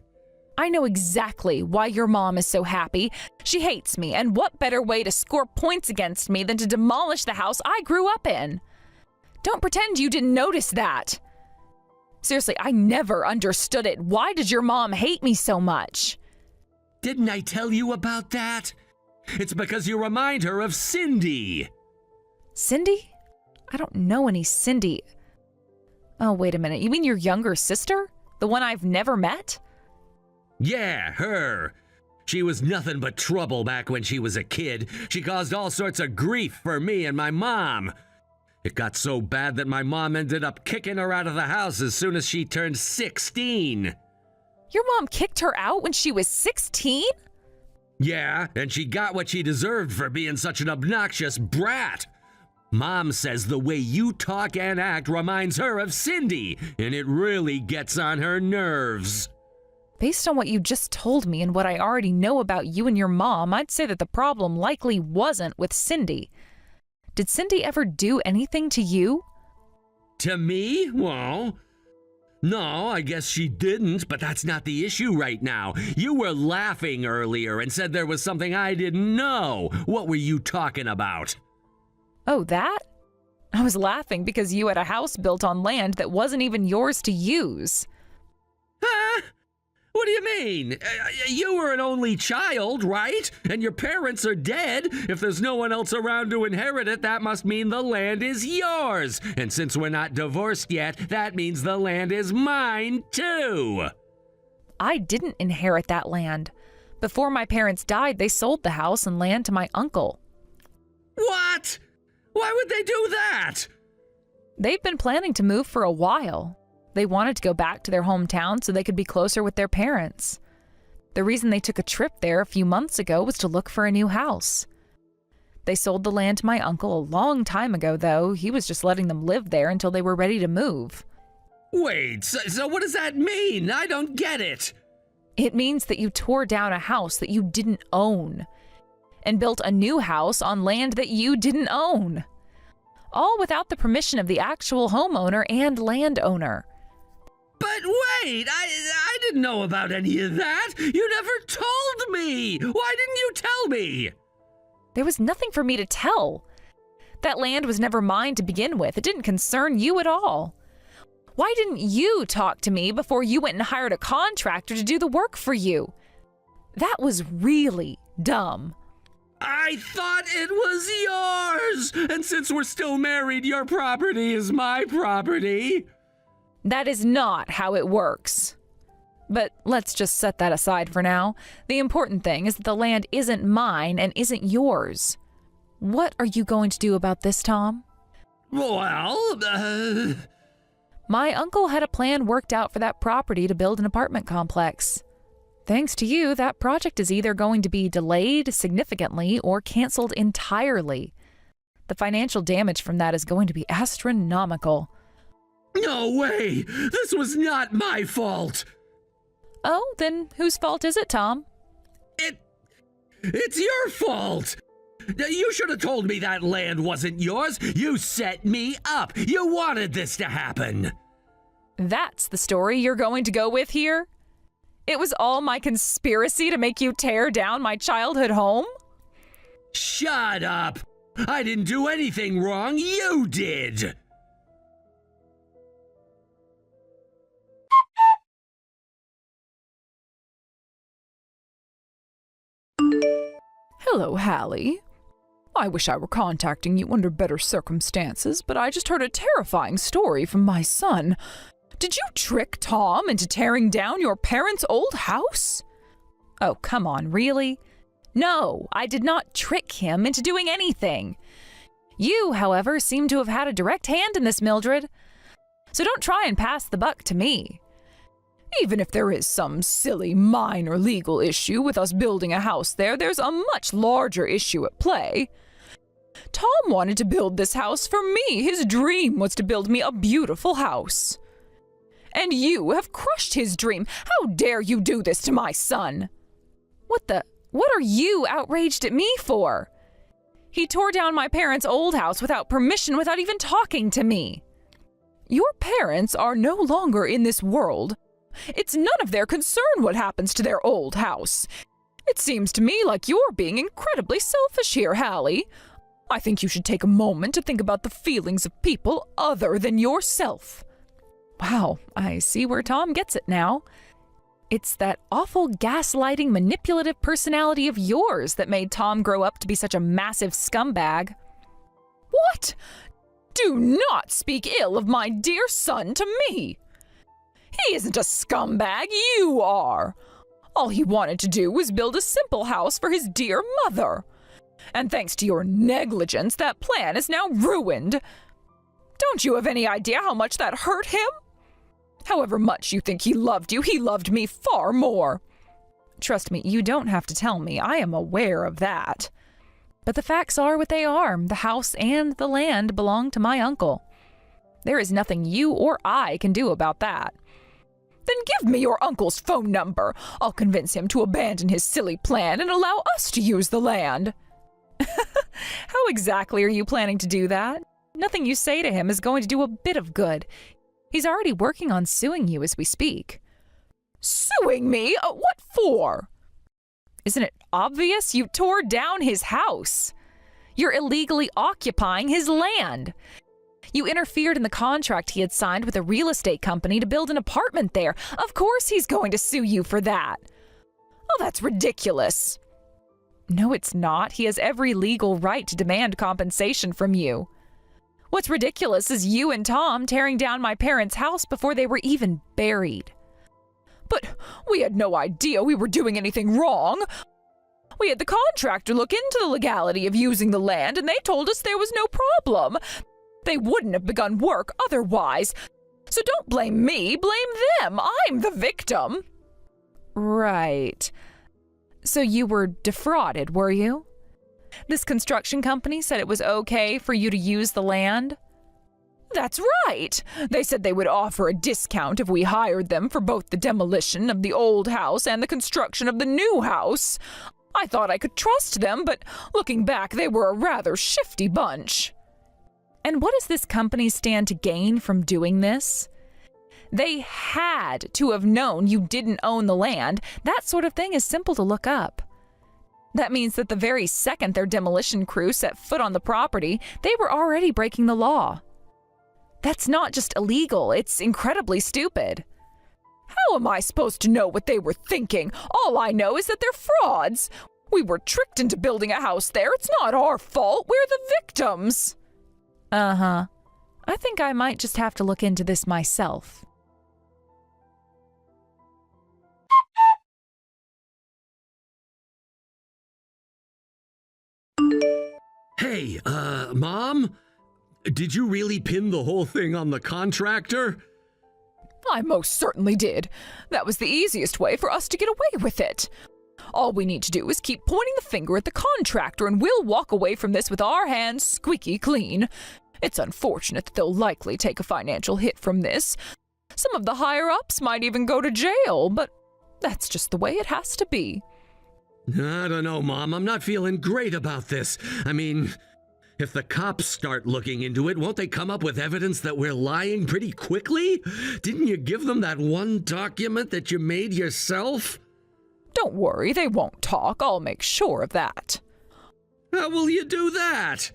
I know exactly why your mom is so happy. She hates me, and what better way to score points against me than to demolish the house I grew up in? Don't pretend you didn't notice that. Seriously, I never understood it. Why did your mom hate me so much? Didn't I tell you about that? It's because you remind her of Cindy. Cindy? I don't know any Cindy. Oh, wait a minute. You mean your younger sister? The one I've never met? Yeah, her. She was nothing but trouble back when she was a kid. She caused all sorts of grief for me and my mom. It got so bad that my mom ended up kicking her out of the house as soon as she turned 16. Your mom kicked her out when she was 16? Yeah, and she got what she deserved for being such an obnoxious brat. Mom says the way you talk and act reminds her of Cindy, and it really gets on her nerves. Based on what you just told me and what I already know about you and your mom, I'd say that the problem likely wasn't with Cindy. Did Cindy ever do anything to you? To me? Well, no, I guess she didn't, but that's not the issue right now. You were laughing earlier and said there was something I didn't know. What were you talking about? Oh, that? I was laughing because you had a house built on land that wasn't even yours to use. Huh? What do you mean? You were an only child, right? And your parents are dead. If there's no one else around to inherit it, that must mean the land is yours. And since we're not divorced yet, that means the land is mine, too. I didn't inherit that land. Before my parents died, they sold the house and land to my uncle. What? Why would they do that? They've been planning to move for a while. They wanted to go back to their hometown so they could be closer with their parents. The reason they took a trip there a few months ago was to look for a new house. They sold the land to my uncle a long time ago, though. He was just letting them live there until they were ready to move. Wait, so what does that mean? I don't get it. It means that you tore down a house that you didn't own and built a new house on land that you didn't own. All without the permission of the actual homeowner and landowner. But wait, I didn't know about any of that. You never told me. Why didn't you tell me? There was nothing for me to tell. That land was never mine to begin with. It didn't concern you at all. Why didn't you talk to me before you went and hired a contractor to do the work for you? That was really dumb. I thought it was yours. And since we're still married, your property is my property. That is not how it works. But let's just set that aside for now. The important thing is that the land isn't mine and isn't yours. What are you going to do about this, Tom? Well, My uncle had a plan worked out for that property to build an apartment complex. Thanks to you, that project is either going to be delayed significantly or canceled entirely. The financial damage from that is going to be astronomical. No way! This was not my fault! Oh, then whose fault is it, Tom? It's your fault! You should have told me that land wasn't yours! You set me up! You wanted this to happen! That's the story you're going to go with here? It was all my conspiracy to make you tear down my childhood home? Shut up! I didn't do anything wrong, you did! Hello, Hallie. I wish I were contacting you under better circumstances, but I just heard a terrifying story from my son. Did you trick Tom into tearing down your parents' old house? Oh, come on, really? No, I did not trick him into doing anything. You, however, seem to have had a direct hand in this, Mildred. So don't try and pass the buck to me. Even if there is some silly minor legal issue with us building a house there, there's a much larger issue at play. Tom wanted to build this house for me. His dream was to build me a beautiful house. And you have crushed his dream. How dare you do this to my son? What are you outraged at me for? He tore down my parents' old house without permission, without even talking to me. Your parents are no longer in this world. It's none of their concern what happens to their old house. It seems to me like you're being incredibly selfish here, Hallie. I think you should take a moment to think about the feelings of people other than yourself. Wow, I see where Tom gets it now. It's that awful gaslighting, manipulative personality of yours that made Tom grow up to be such a massive scumbag. What? Do not speak ill of my dear son to me. He isn't a scumbag, you are. All he wanted to do was build a simple house for his dear mother. And thanks to your negligence, that plan is now ruined. Don't you have any idea how much that hurt him? However much you think he loved you, he loved me far more. Trust me, you don't have to tell me. I am aware of that. But the facts are what they are. The house and the land belong to my uncle. There is nothing you or I can do about that. Then give me your uncle's phone number. I'll convince him to abandon his silly plan and allow us to use the land. How exactly are you planning to do that? Nothing you say to him is going to do a bit of good. He's already working on suing you as we speak. Suing me? What for? Isn't it obvious? You tore down his house. You're illegally occupying his land. You interfered in the contract he had signed with a real estate company to build an apartment there. Of course he's going to sue you for that. Oh, that's ridiculous. No, it's not. He has every legal right to demand compensation from you. What's ridiculous is you and Tom tearing down my parents' house before they were even buried. But we had no idea we were doing anything wrong. We had the contractor look into the legality of using the land, and they told us there was no problem. They wouldn't have begun work otherwise. So don't blame me, blame them. I'm the victim. Right. So you were defrauded, were you? This construction company said it was okay for you to use the land? That's right. They said they would offer a discount if we hired them for both the demolition of the old house and the construction of the new house. I thought I could trust them, but looking back, they were a rather shifty bunch. And what does this company stand to gain from doing this? They had to have known you didn't own the land. That sort of thing is simple to look up. That means that the very second their demolition crew set foot on the property, they were already breaking the law. That's not just illegal, it's incredibly stupid. How am I supposed to know what they were thinking? All I know is that they're frauds. We were tricked into building a house there. It's not our fault. We're the victims. Uh-huh. I think I might just have to look into this myself. Hey, Mom? Did you really pin the whole thing on the contractor? I most certainly did. That was the easiest way for us to get away with it. All we need to do is keep pointing the finger at the contractor and we'll walk away from this with our hands squeaky clean. It's unfortunate that they'll likely take a financial hit from this. Some of the higher-ups might even go to jail, but that's just the way it has to be. I don't know, Mom. I'm not feeling great about this. I mean, if the cops start looking into it, won't they come up with evidence that we're lying pretty quickly? Didn't you give them that one document that you made yourself? Don't worry, they won't talk. I'll make sure of that. How will you do that?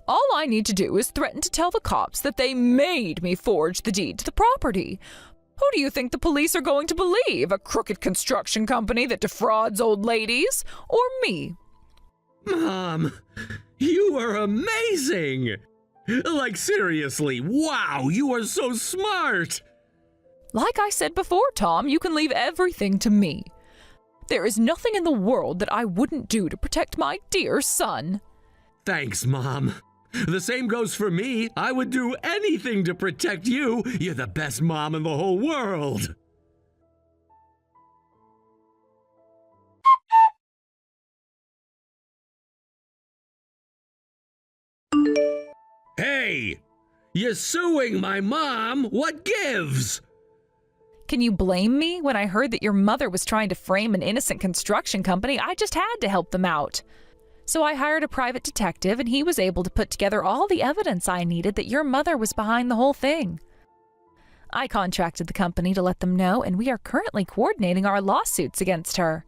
All I need to do is threaten to tell the cops that they made me forge the deed to the property. Who do you think the police are going to believe? A crooked construction company that defrauds old ladies? Or me? Mom, you are amazing! Like, seriously, wow, you are so smart! Like I said before, Tom, you can leave everything to me. There is nothing in the world that I wouldn't do to protect my dear son. Thanks, Mom. The same goes for me. I would do anything to protect you. You're the best mom in the whole world. Hey! You're suing my mom. What gives? Can you blame me? When I heard that your mother was trying to frame an innocent construction company, I just had to help them out. So I hired a private detective, and he was able to put together all the evidence I needed that your mother was behind the whole thing. I contracted the company to let them know, and we are currently coordinating our lawsuits against her.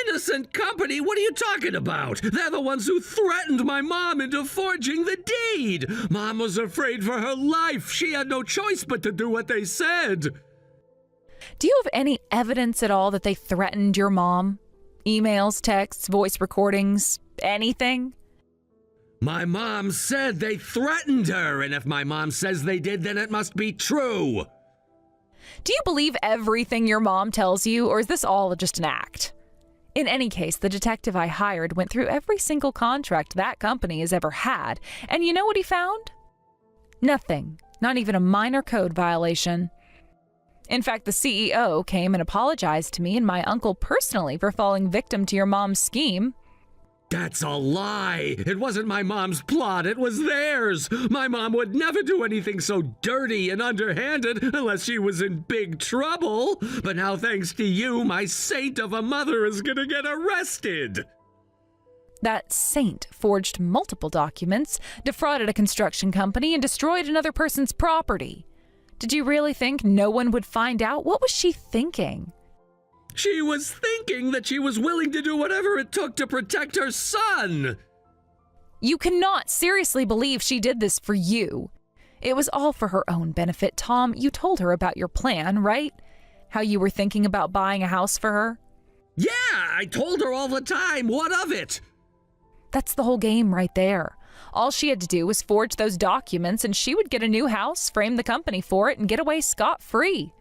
Innocent company? What are you talking about? They're the ones who threatened my mom into forging the deed. Mom was afraid for her life. She had no choice but to do what they said. Do you have any evidence at all that they threatened your mom? Emails, texts, voice recordings, anything? My mom said they threatened her, and if my mom says they did, then it must be true. Do you believe everything your mom tells you, or is this all just an act? In any case, the detective I hired went through every single contract that company has ever had, and you know what he found? Nothing. Not even a minor code violation. In fact, the CEO came and apologized to me and my uncle personally for falling victim to your mom's scheme. That's a lie. It wasn't my mom's plot. It was theirs. My mom would never do anything so dirty and underhanded unless she was in big trouble. But now, thanks to you, my saint of a mother is gonna get arrested. That saint forged multiple documents, defrauded a construction company, and destroyed another person's property. Did you really think no one would find out? What was she thinking? She was thinking that she was willing to do whatever it took to protect her son. You cannot seriously believe she did this for you. It was all for her own benefit, Tom. You told her about your plan, right? How you were thinking about buying a house for her? Yeah, I told her all the time. What of it? That's the whole game right there. All she had to do was forge those documents and she would get a new house, frame the company for it, and get away scot-free.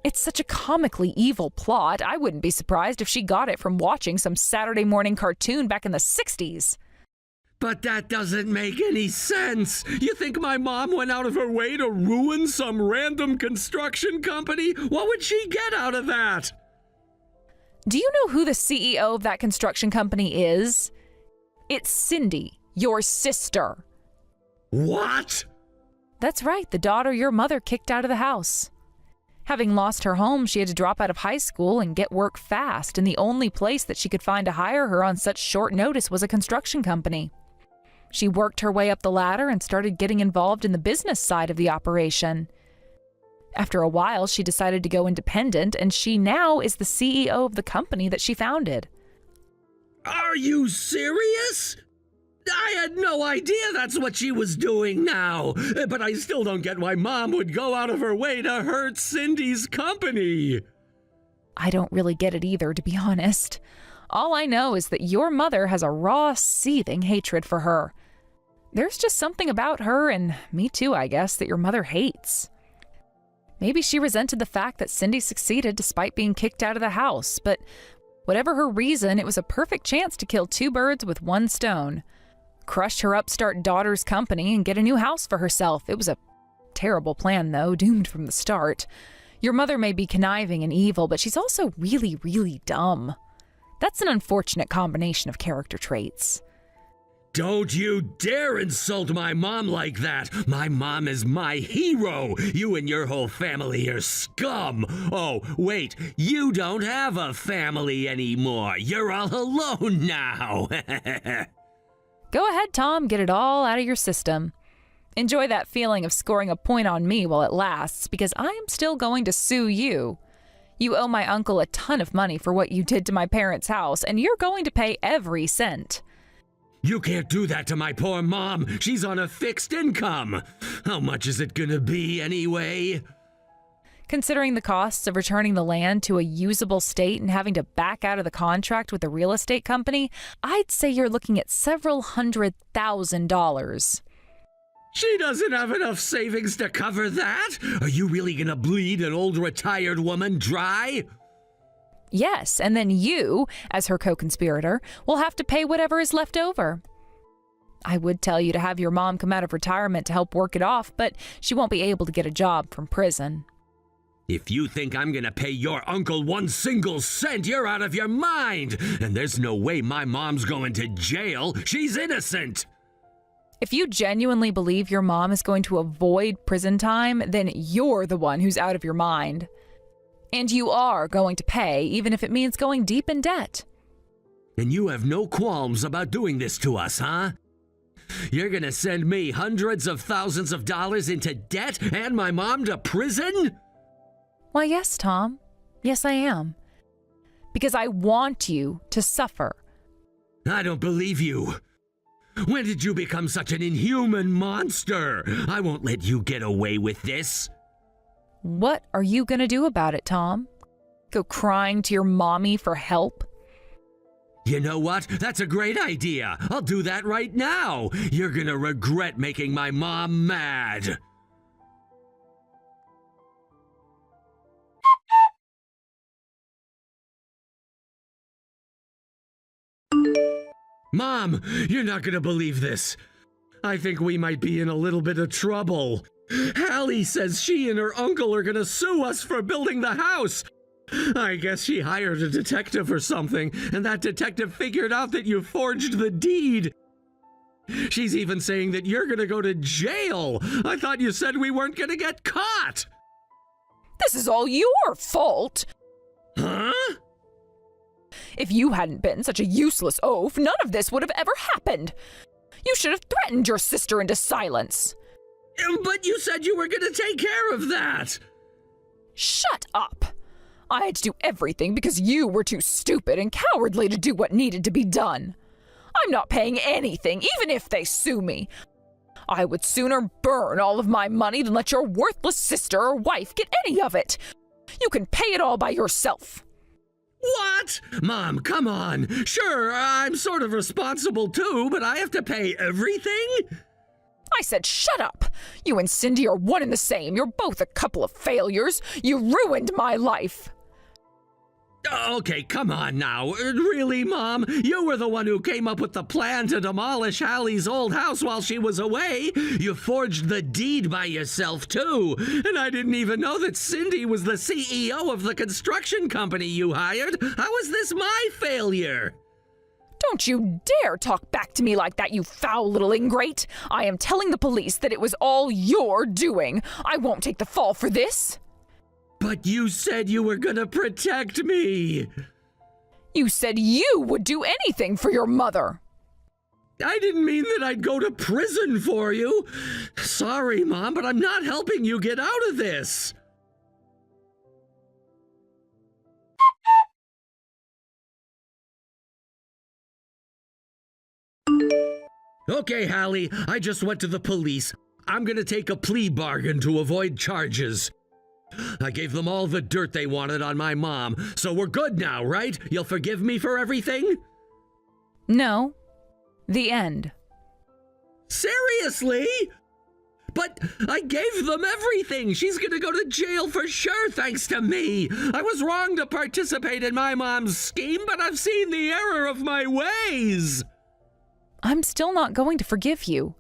It's such a comically evil plot. I wouldn't be surprised if she got it from watching some Saturday morning cartoon back in the 60s. But that doesn't make any sense. You think my mom went out of her way to ruin some random construction company? What would she get out of that? Do you know who the CEO of that construction company is? It's Cindy, your sister. What? That's right, the daughter your mother kicked out of the house. Having lost her home, she had to drop out of high school and get work fast, and the only place that she could find to hire her on such short notice was a construction company. She worked her way up the ladder and started getting involved in the business side of the operation. After a while, she decided to go independent, and she now is the CEO of the company that she founded. Are you serious? I had no idea that's what she was doing now, but I still don't get why Mom would go out of her way to hurt Cindy's company. I don't really get it either, to be honest. All I know is that your mother has a raw, seething hatred for her. There's just something about her, and me too, I guess, that your mother hates. Maybe she resented the fact that Cindy succeeded despite being kicked out of the house, but whatever her reason, it was a perfect chance to kill two birds with one stone. Crush her upstart daughter's company and get a new house for herself. It was a terrible plan, though, doomed from the start. Your mother may be conniving and evil, but she's also really, really dumb. That's an unfortunate combination of character traits. Don't you dare insult my mom like that! My mom is my hero! You and your whole family are scum! Oh, wait, you don't have a family anymore! You're all alone now! Go ahead, Tom, get it all out of your system. Enjoy that feeling of scoring a point on me while it lasts, because I am still going to sue you. You owe my uncle a ton of money for what you did to my parents' house, and you're going to pay every cent. You can't do that to my poor mom. She's on a fixed income. How much is it gonna be anyway? Considering the costs of returning the land to a usable state and having to back out of the contract with the real estate company, I'd say you're looking at several $100,000. She doesn't have enough savings to cover that? Are you really gonna bleed an old retired woman dry? Yes, and then you, as her co-conspirator, will have to pay whatever is left over. I would tell you to have your mom come out of retirement to help work it off, but she won't be able to get a job from prison. If you think I'm gonna pay your uncle one single cent, you're out of your mind! And there's no way my mom's going to jail. She's innocent! If you genuinely believe your mom is going to avoid prison time, then you're the one who's out of your mind. And you are going to pay, even if it means going deep in debt. And you have no qualms about doing this to us, huh? You're gonna send me hundreds of thousands of dollars into debt and my mom to prison? Why, yes, Tom. Yes, I am. Because I want you to suffer. I don't believe you. When did you become such an inhuman monster? I won't let you get away with this. What are you going to do about it, Tom? Go crying to your mommy for help? You know what? That's a great idea. I'll do that right now. You're gonna regret making my mom mad. Mom, you're not gonna believe this. I think we might be in a little bit of trouble. Hallie says she and her uncle are gonna sue us for building the house. I guess she hired a detective or something, and that detective figured out that you forged the deed. She's even saying that you're gonna go to jail. I thought you said we weren't gonna get caught. This is all your fault. Huh? If you hadn't been such a useless oaf, none of this would have ever happened. You should have threatened your sister into silence. But you said you were gonna take care of that. Shut up. I had to do everything because you were too stupid and cowardly to do what needed to be done. I'm not paying anything, even if they sue me. I would sooner burn all of my money than let your worthless sister or wife get any of it. You can pay it all by yourself. What? Mom, come on. Sure, I'm sort of responsible too, but I have to pay everything? I said shut up. You and Cindy are one and the same. You're both a couple of failures. You ruined my life. Okay, come on now. Really, Mom? You were the one who came up with the plan to demolish Hallie's old house while she was away. You forged the deed by yourself, too. And I didn't even know that Cindy was the CEO of the construction company you hired. How is this my failure? Don't you dare talk back to me like that, you foul little ingrate. I am telling the police that it was all your doing. I won't take the fall for this. But you said you were gonna protect me. You said you would do anything for your mother. I didn't mean that I'd go to prison for you. Sorry, Mom, but I'm not helping you get out of this. Okay, Hallie, I just went to the police. I'm gonna take a plea bargain to avoid charges. I gave them all the dirt they wanted on my mom, so we're good now, right? You'll forgive me for everything? No. The end. Seriously? But I gave them everything. She's gonna go to jail for sure, thanks to me. I was wrong to participate in my mom's scheme, but I've seen the error of my ways. I'm still not going to forgive you.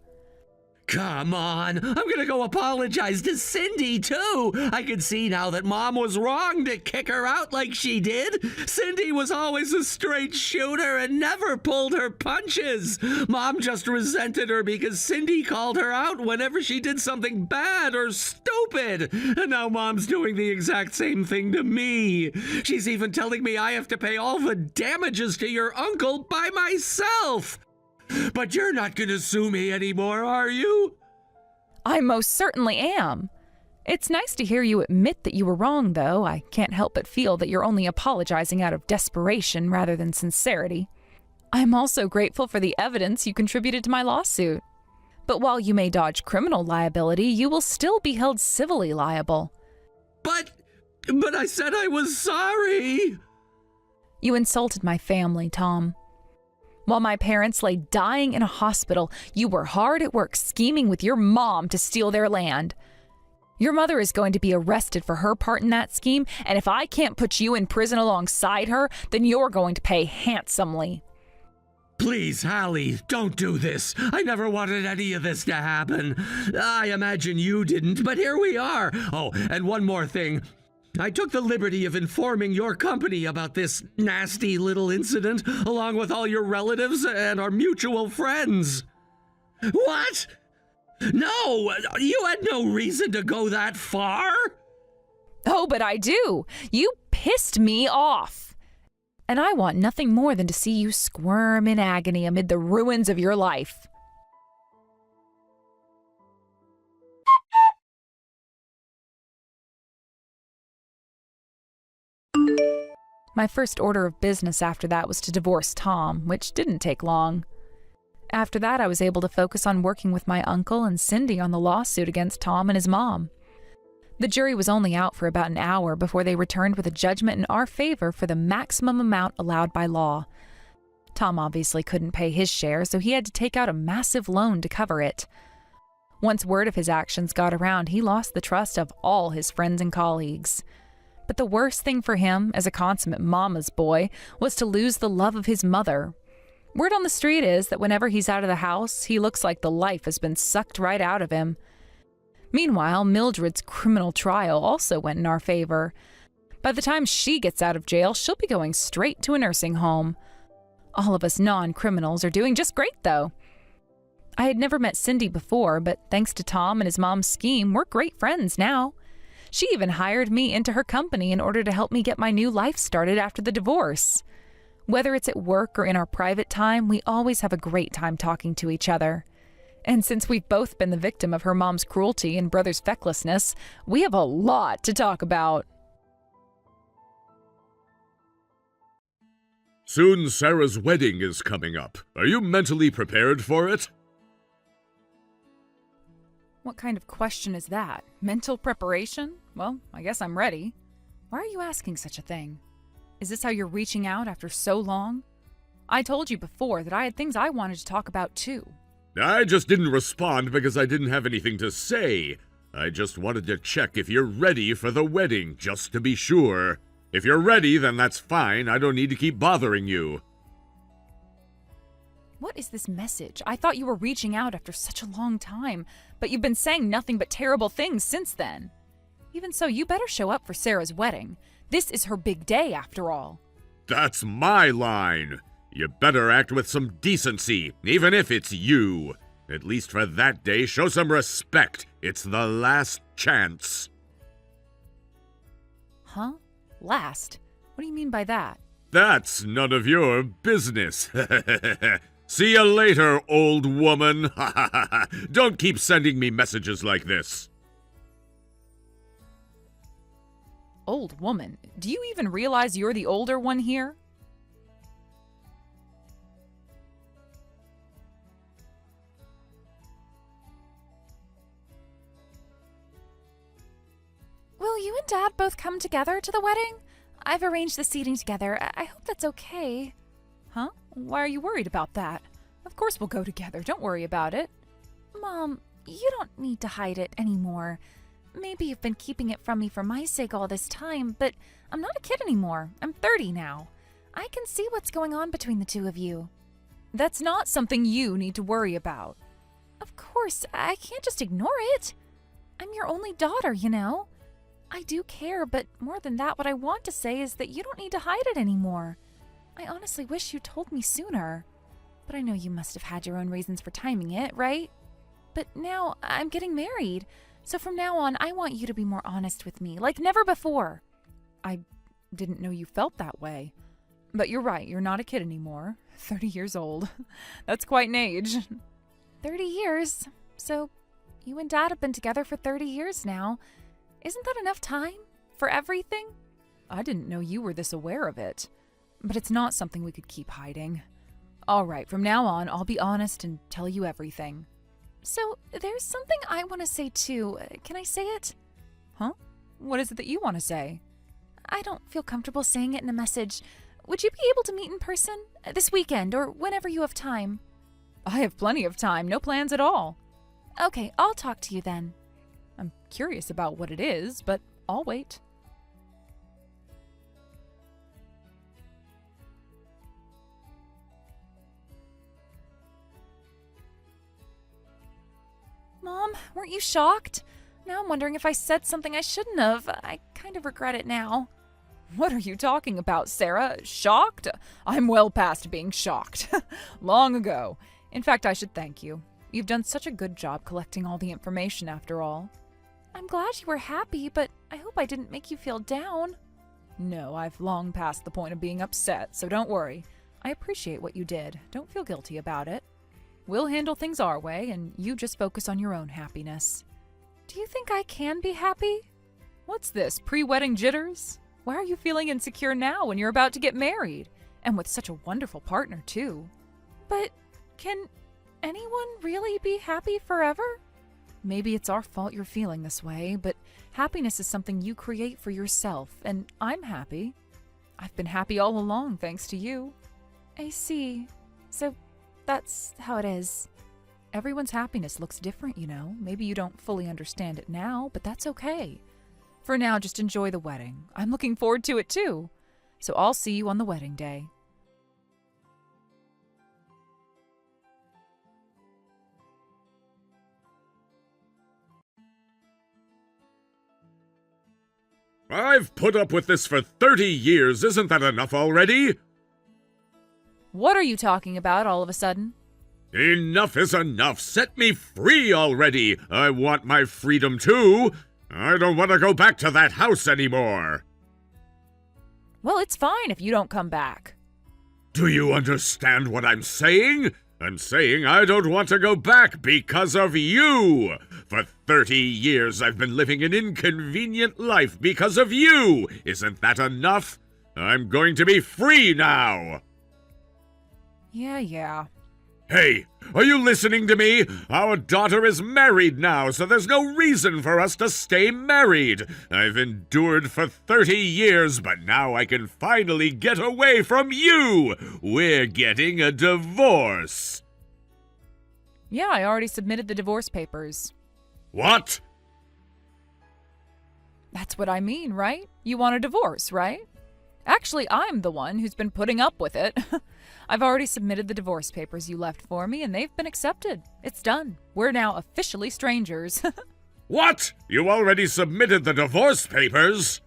Come on, I'm gonna go apologize to Cindy, too. I can see now that Mom was wrong to kick her out like she did. Cindy was always a straight shooter and never pulled her punches. Mom just resented her because Cindy called her out whenever she did something bad or stupid. And now Mom's doing the exact same thing to me. She's even telling me I have to pay all the damages to your uncle by myself. But you're not gonna sue me anymore, are you? I most certainly am. It's nice to hear you admit that you were wrong, though. I can't help but feel that you're only apologizing out of desperation rather than sincerity. I'm also grateful for the evidence you contributed to my lawsuit. But while you may dodge criminal liability, you will still be held civilly liable. But I said I was sorry. You insulted my family, Tom. While my parents lay dying in a hospital, you were hard at work scheming with your mom to steal their land. Your mother is going to be arrested for her part in that scheme, and if I can't put you in prison alongside her, then you're going to pay handsomely. Please, Hallie, don't do this. I never wanted any of this to happen. I imagine you didn't, but here we are. Oh, and one more thing. I took the liberty of informing your company about this nasty little incident, along with all your relatives and our mutual friends. What? No, you had no reason to go that far. Oh, but I do. You pissed me off. And I want nothing more than to see you squirm in agony amid the ruins of your life. My first order of business after that was to divorce Tom, which didn't take long. After that, I was able to focus on working with my uncle and Cindy on the lawsuit against Tom and his mom. The jury was only out for about an hour before they returned with a judgment in our favor for the maximum amount allowed by law. Tom obviously couldn't pay his share, so he had to take out a massive loan to cover it. Once word of his actions got around, he lost the trust of all his friends and colleagues. But the worst thing for him, as a consummate mama's boy, was to lose the love of his mother. Word on the street is that whenever he's out of the house, he looks like the life has been sucked right out of him. Meanwhile, Mildred's criminal trial also went in our favor. By the time she gets out of jail, she'll be going straight to a nursing home. All of us non-criminals are doing just great, though. I had never met Cindy before, but thanks to Tom and his mom's scheme, we're great friends now. She even hired me into her company in order to help me get my new life started after the divorce. Whether it's at work or in our private time, we always have a great time talking to each other. And since we've both been the victim of her mom's cruelty and brother's fecklessness, we have a lot to talk about. Soon Sarah's wedding is coming up. Are you mentally prepared for it? What kind of question is that? Mental preparation? Well, I guess I'm ready. Why are you asking such a thing? Is this how you're reaching out after so long? I told you before that I had things I wanted to talk about too. I just didn't respond because I didn't have anything to say. I just wanted to check if you're ready for the wedding, just to be sure. If you're ready, then that's fine. I don't need to keep bothering you. What is this message? I thought you were reaching out after such a long time, but you've been saying nothing but terrible things since then. Even so, you better show up for Sarah's wedding. This is her big day, after all. That's my line. You better act with some decency, even if it's you. At least for that day, show some respect. It's the last chance. Huh? Last? What do you mean by that? That's none of your business. See you later, old woman. Don't keep sending me messages like this. Old woman? Do you even realize you're the older one here? Will you and Dad both come together to the wedding? I've arranged the seating together. I hope that's okay. Huh? Why are you worried about that? Of course we'll go together. Don't worry about it. Mom, you don't need to hide it anymore. Maybe you've been keeping it from me for my sake all this time, but I'm not a kid anymore. I'm 30 now. I can see what's going on between the two of you. That's not something you need to worry about. Of course, I can't just ignore it. I'm your only daughter, you know. I do care, but more than that, what I want to say is that you don't need to hide it anymore. I honestly wish you told me sooner. But I know you must have had your own reasons for timing it, right? But now I'm getting married, so from now on, I want you to be more honest with me, like never before. I didn't know you felt that way. But you're right, you're not a kid anymore. 30 years old. That's quite an age. 30 years? So you and Dad have been together for 30 years now. Isn't that enough time for everything? I didn't know you were this aware of it. But it's not something we could keep hiding. All right, from now on, I'll be honest and tell you everything. So, there's something I want to say too. Can I say it? Huh? What is it that you want to say? I don't feel comfortable saying it in a message. Would you be able to meet in person? This weekend, or whenever you have time? I have plenty of time, no plans at all. Okay, I'll talk to you then. I'm curious about what it is, but I'll wait. Mom, weren't you shocked? Now I'm wondering if I said something I shouldn't have. I kind of regret it now. What are you talking about, Sarah? Shocked? I'm well past being shocked. Long ago. In fact, I should thank you. You've done such a good job collecting all the information after all. I'm glad you were happy, but I hope I didn't make you feel down. No, I've long passed the point of being upset, so don't worry. I appreciate what you did. Don't feel guilty about it. We'll handle things our way, and you just focus on your own happiness. Do you think I can be happy? What's this, pre-wedding jitters? Why are you feeling insecure now when you're about to get married? And with such a wonderful partner, too. But can anyone really be happy forever? Maybe it's our fault you're feeling this way, but happiness is something you create for yourself, and I'm happy. I've been happy all along, thanks to you. I see. So that's how it is. Everyone's happiness looks different, you know. Maybe you don't fully understand it now, but that's okay. For now, just enjoy the wedding. I'm looking forward to it too. So I'll see you on the wedding day. I've put up with this for 30 years. Isn't that enough already? What are you talking about all of a sudden? Enough is enough. Set me free already. I want my freedom too. I don't want to go back to that house anymore. Well, it's fine if you don't come back. Do you understand what I'm saying? I'm saying I don't want to go back because of you. For 30 years I've been living an inconvenient life because of you. Isn't that enough? I'm going to be free now. Yeah. Hey, are you listening to me? Our daughter is married now, so there's no reason for us to stay married. I've endured for 30 years, but now I can finally get away from you. We're getting a divorce. Yeah, I already submitted the divorce papers. What? That's what I mean, right? You want a divorce, right? Actually, I'm the one who's been putting up with it. I've already submitted the divorce papers you left for me, and they've been accepted. It's done. We're now officially strangers. What? You already submitted the divorce papers?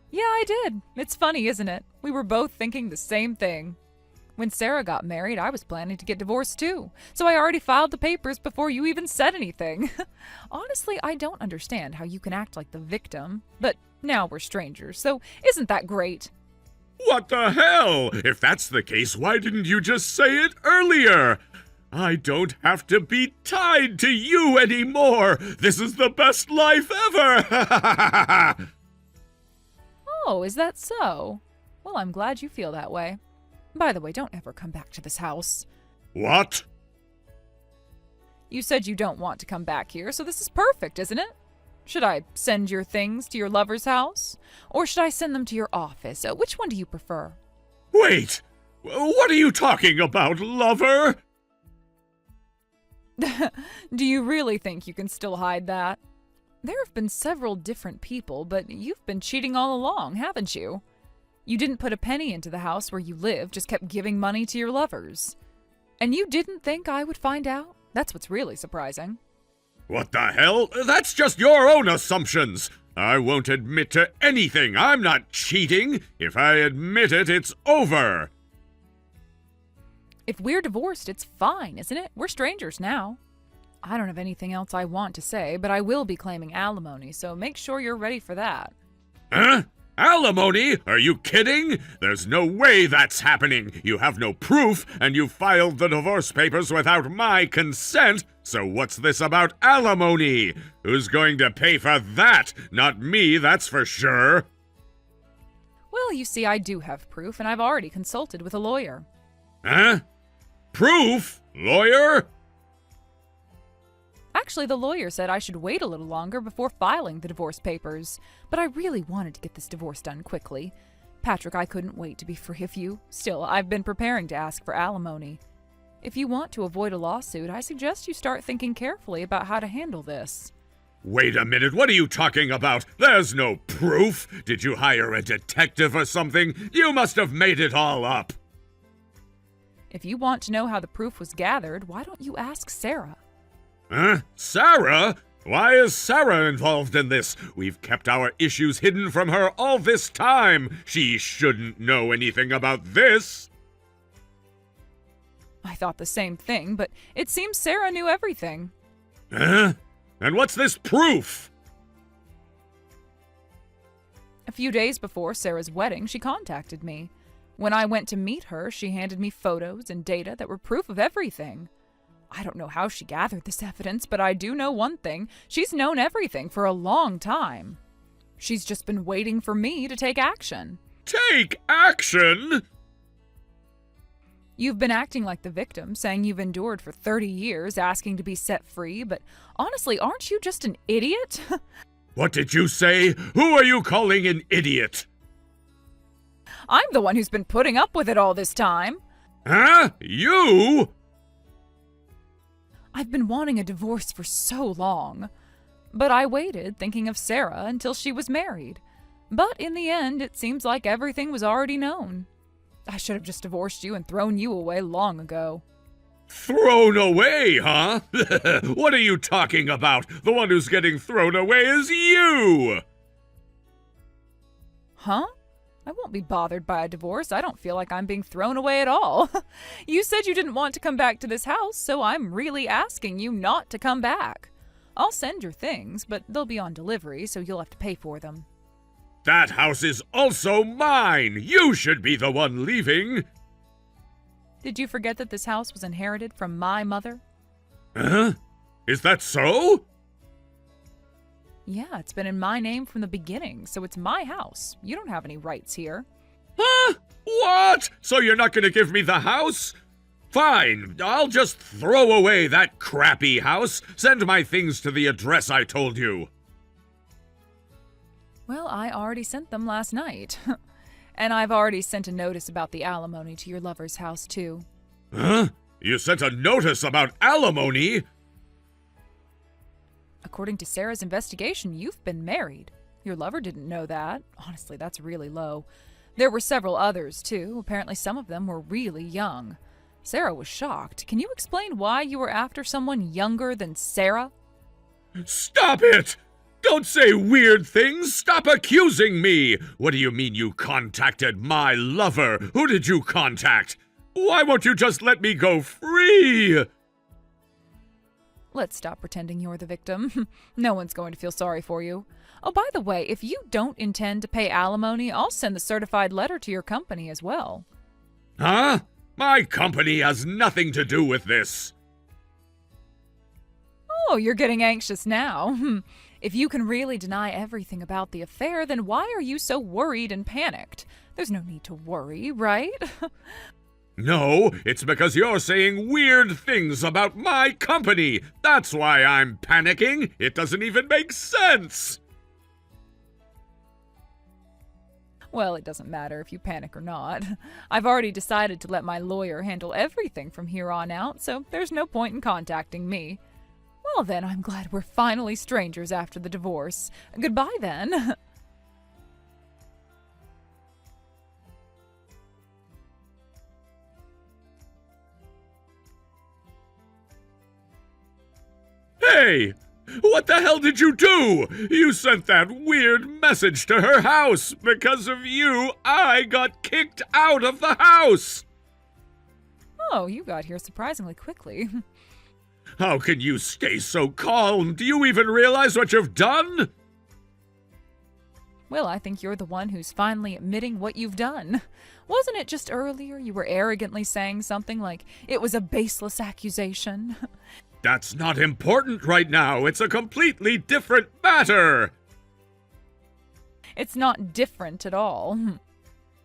Yeah, I did. It's funny, isn't it? We were both thinking the same thing. When Sarah got married, I was planning to get divorced too, so I already filed the papers before you even said anything. Honestly, I don't understand how you can act like the victim, but now we're strangers, so isn't that great? What the hell? If that's the case, why didn't you just say it earlier? I don't have to be tied to you anymore. This is the best life ever. Oh, is that so? Well, I'm glad you feel that way. By the way, don't ever come back to this house. What? You said you don't want to come back here, so this is perfect, isn't it? Should I send your things to your lover's house? Or should I send them to your office? Which one do you prefer? Wait! What are you talking about, lover? Do you really think you can still hide that? There have been several different people, but you've been cheating all along, haven't you? You didn't put a penny into the house where you live, just kept giving money to your lovers. And you didn't think I would find out? That's what's really surprising. What the hell? That's just your own assumptions. I won't admit to anything. I'm not cheating. If I admit it, it's over. If we're divorced, it's fine, isn't it? We're strangers now. I don't have anything else I want to say, but I will be claiming alimony, so make sure you're ready for that. Huh? Alimony? Are you kidding? There's no way that's happening. You have no proof, and you filed the divorce papers without my consent. So what's this about alimony? Who's going to pay for that? Not me, that's for sure. Well, you see, I do have proof, and I've already consulted with a lawyer. Huh? Proof? Lawyer? Actually, the lawyer said I should wait a little longer before filing the divorce papers, but I really wanted to get this divorce done quickly. Patrick, I couldn't wait to be free of you. Still, I've been preparing to ask for alimony. If you want to avoid a lawsuit, I suggest you start thinking carefully about how to handle this. Wait a minute, what are you talking about? There's no proof. Did you hire a detective or something? You must have made it all up. If you want to know how the proof was gathered, why don't you ask Sarah? Huh? Sarah? Why is Sarah involved in this? We've kept our issues hidden from her all this time. She shouldn't know anything about this. I thought the same thing, but it seems Sarah knew everything. Huh? And what's this proof? A few days before Sarah's wedding, she contacted me. When I went to meet her, she handed me photos and data that were proof of everything. I don't know how she gathered this evidence, but I do know one thing. She's known everything for a long time. She's just been waiting for me to take action. Take action? You've been acting like the victim, saying you've endured for 30 years, asking to be set free, but honestly, aren't you just an idiot? What did you say? Who are you calling an idiot? I'm the one who's been putting up with it all this time. Huh? You? I've been wanting a divorce for so long. But I waited, thinking of Sarah, until she was married. But in the end, it seems like everything was already known. I should have just divorced you and thrown you away long ago. Thrown away, huh? What are you talking about? The one who's getting thrown away is you! Huh? I won't be bothered by a divorce. I don't feel like I'm being thrown away at all. You said you didn't want to come back to this house, so I'm really asking you not to come back. I'll send your things, but they'll be on delivery, so you'll have to pay for them. That house is also mine! You should be the one leaving! Did you forget that this house was inherited from my mother? Huh? Is that so? Yeah, it's been in my name from the beginning, so it's my house. You don't have any rights here. Huh? What? So you're not gonna give me the house? Fine, I'll just throw away that crappy house. Send my things to the address I told you. Well, I already sent them last night. And I've already sent a notice about the alimony to your lover's house, too. Huh? You sent a notice about alimony? According to Sarah's investigation, you've been married. Your lover didn't know that. Honestly, that's really low. There were several others, too. Apparently some of them were really young. Sarah was shocked. Can you explain why you were after someone younger than Sarah? Stop it! Don't say weird things! Stop accusing me! What do you mean you contacted my lover? Who did you contact? Why won't you just let me go free? Let's stop pretending you're the victim. No one's going to feel sorry for you. Oh, by the way, if you don't intend to pay alimony, I'll send the certified letter to your company as well. Huh? My company has nothing to do with this. Oh, you're getting anxious now. If you can really deny everything about the affair, then why are you so worried and panicked? There's no need to worry, right? No, it's because you're saying weird things about my company. That's why I'm panicking. It doesn't even make sense. Well, it doesn't matter if you panic or not. I've already decided to let my lawyer handle everything from here on out, so there's no point in contacting me. Well then, I'm glad we're finally strangers after the divorce. Goodbye then. Hey! What the hell did you do? You sent that weird message to her house. Because of you, I got kicked out of the house. Oh, you got here surprisingly quickly. How can you stay so calm? Do you even realize what you've done? Well, I think you're the one who's finally admitting what you've done. Wasn't it just earlier you were arrogantly saying something like it was a baseless accusation? That's not important right now. It's a completely different matter. It's not different at all.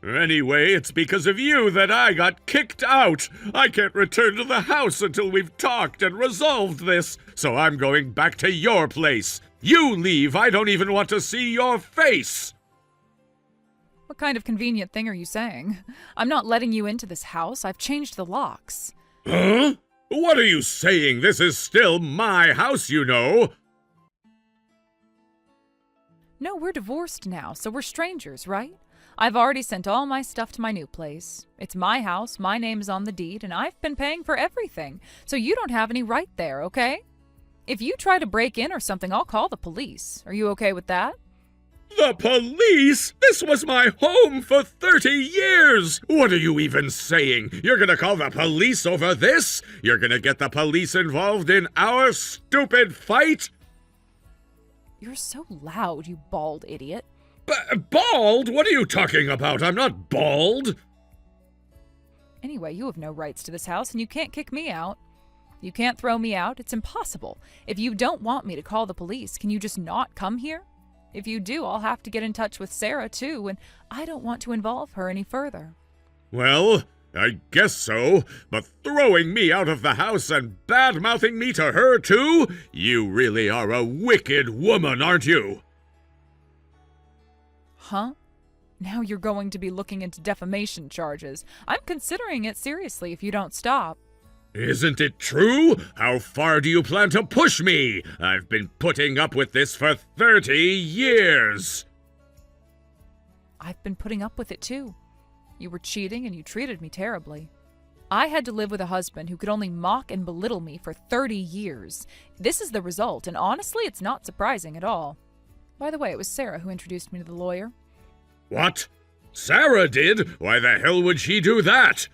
Anyway, it's because of you that I got kicked out. I can't return to the house until we've talked and resolved this, so I'm going back to your place. You leave. I don't even want to see your face. What kind of convenient thing are you saying? I'm not letting you into this house. I've changed the locks. Huh? What are you saying? This is still my house, you know. No, we're divorced now, so we're strangers, right? I've already sent all my stuff to my new place. It's my house, my name's on the deed, and I've been paying for everything, so you don't have any right there, okay? If you try to break in or something, I'll call the police. Are you okay with that? The police? This was my home for 30 years! What are you even saying? You're gonna call the police over this? You're gonna get the police involved in our stupid fight? You're so loud, you bald idiot. Bald? What are you talking about? I'm not bald. Anyway, you have no rights to this house, and you can't kick me out. You can't throw me out. It's impossible. If you don't want me to call the police, can you just not come here? If you do, I'll have to get in touch with Sarah, too, and I don't want to involve her any further. Well, I guess so, but throwing me out of the house and bad-mouthing me to her, too? You really are a wicked woman, aren't you? Huh? Now you're going to be looking into defamation charges. I'm considering it seriously if you don't stop. Isn't it true? How far do you plan to push me? I've been putting up with this for 30 years. I've been putting up with it too. You were cheating and you treated me terribly. I had to live with a husband who could only mock and belittle me for 30 years. This is the result, and honestly, it's not surprising at all. By the way, it was Sarah who introduced me to the lawyer. What? Sarah did? Why the hell would she do that?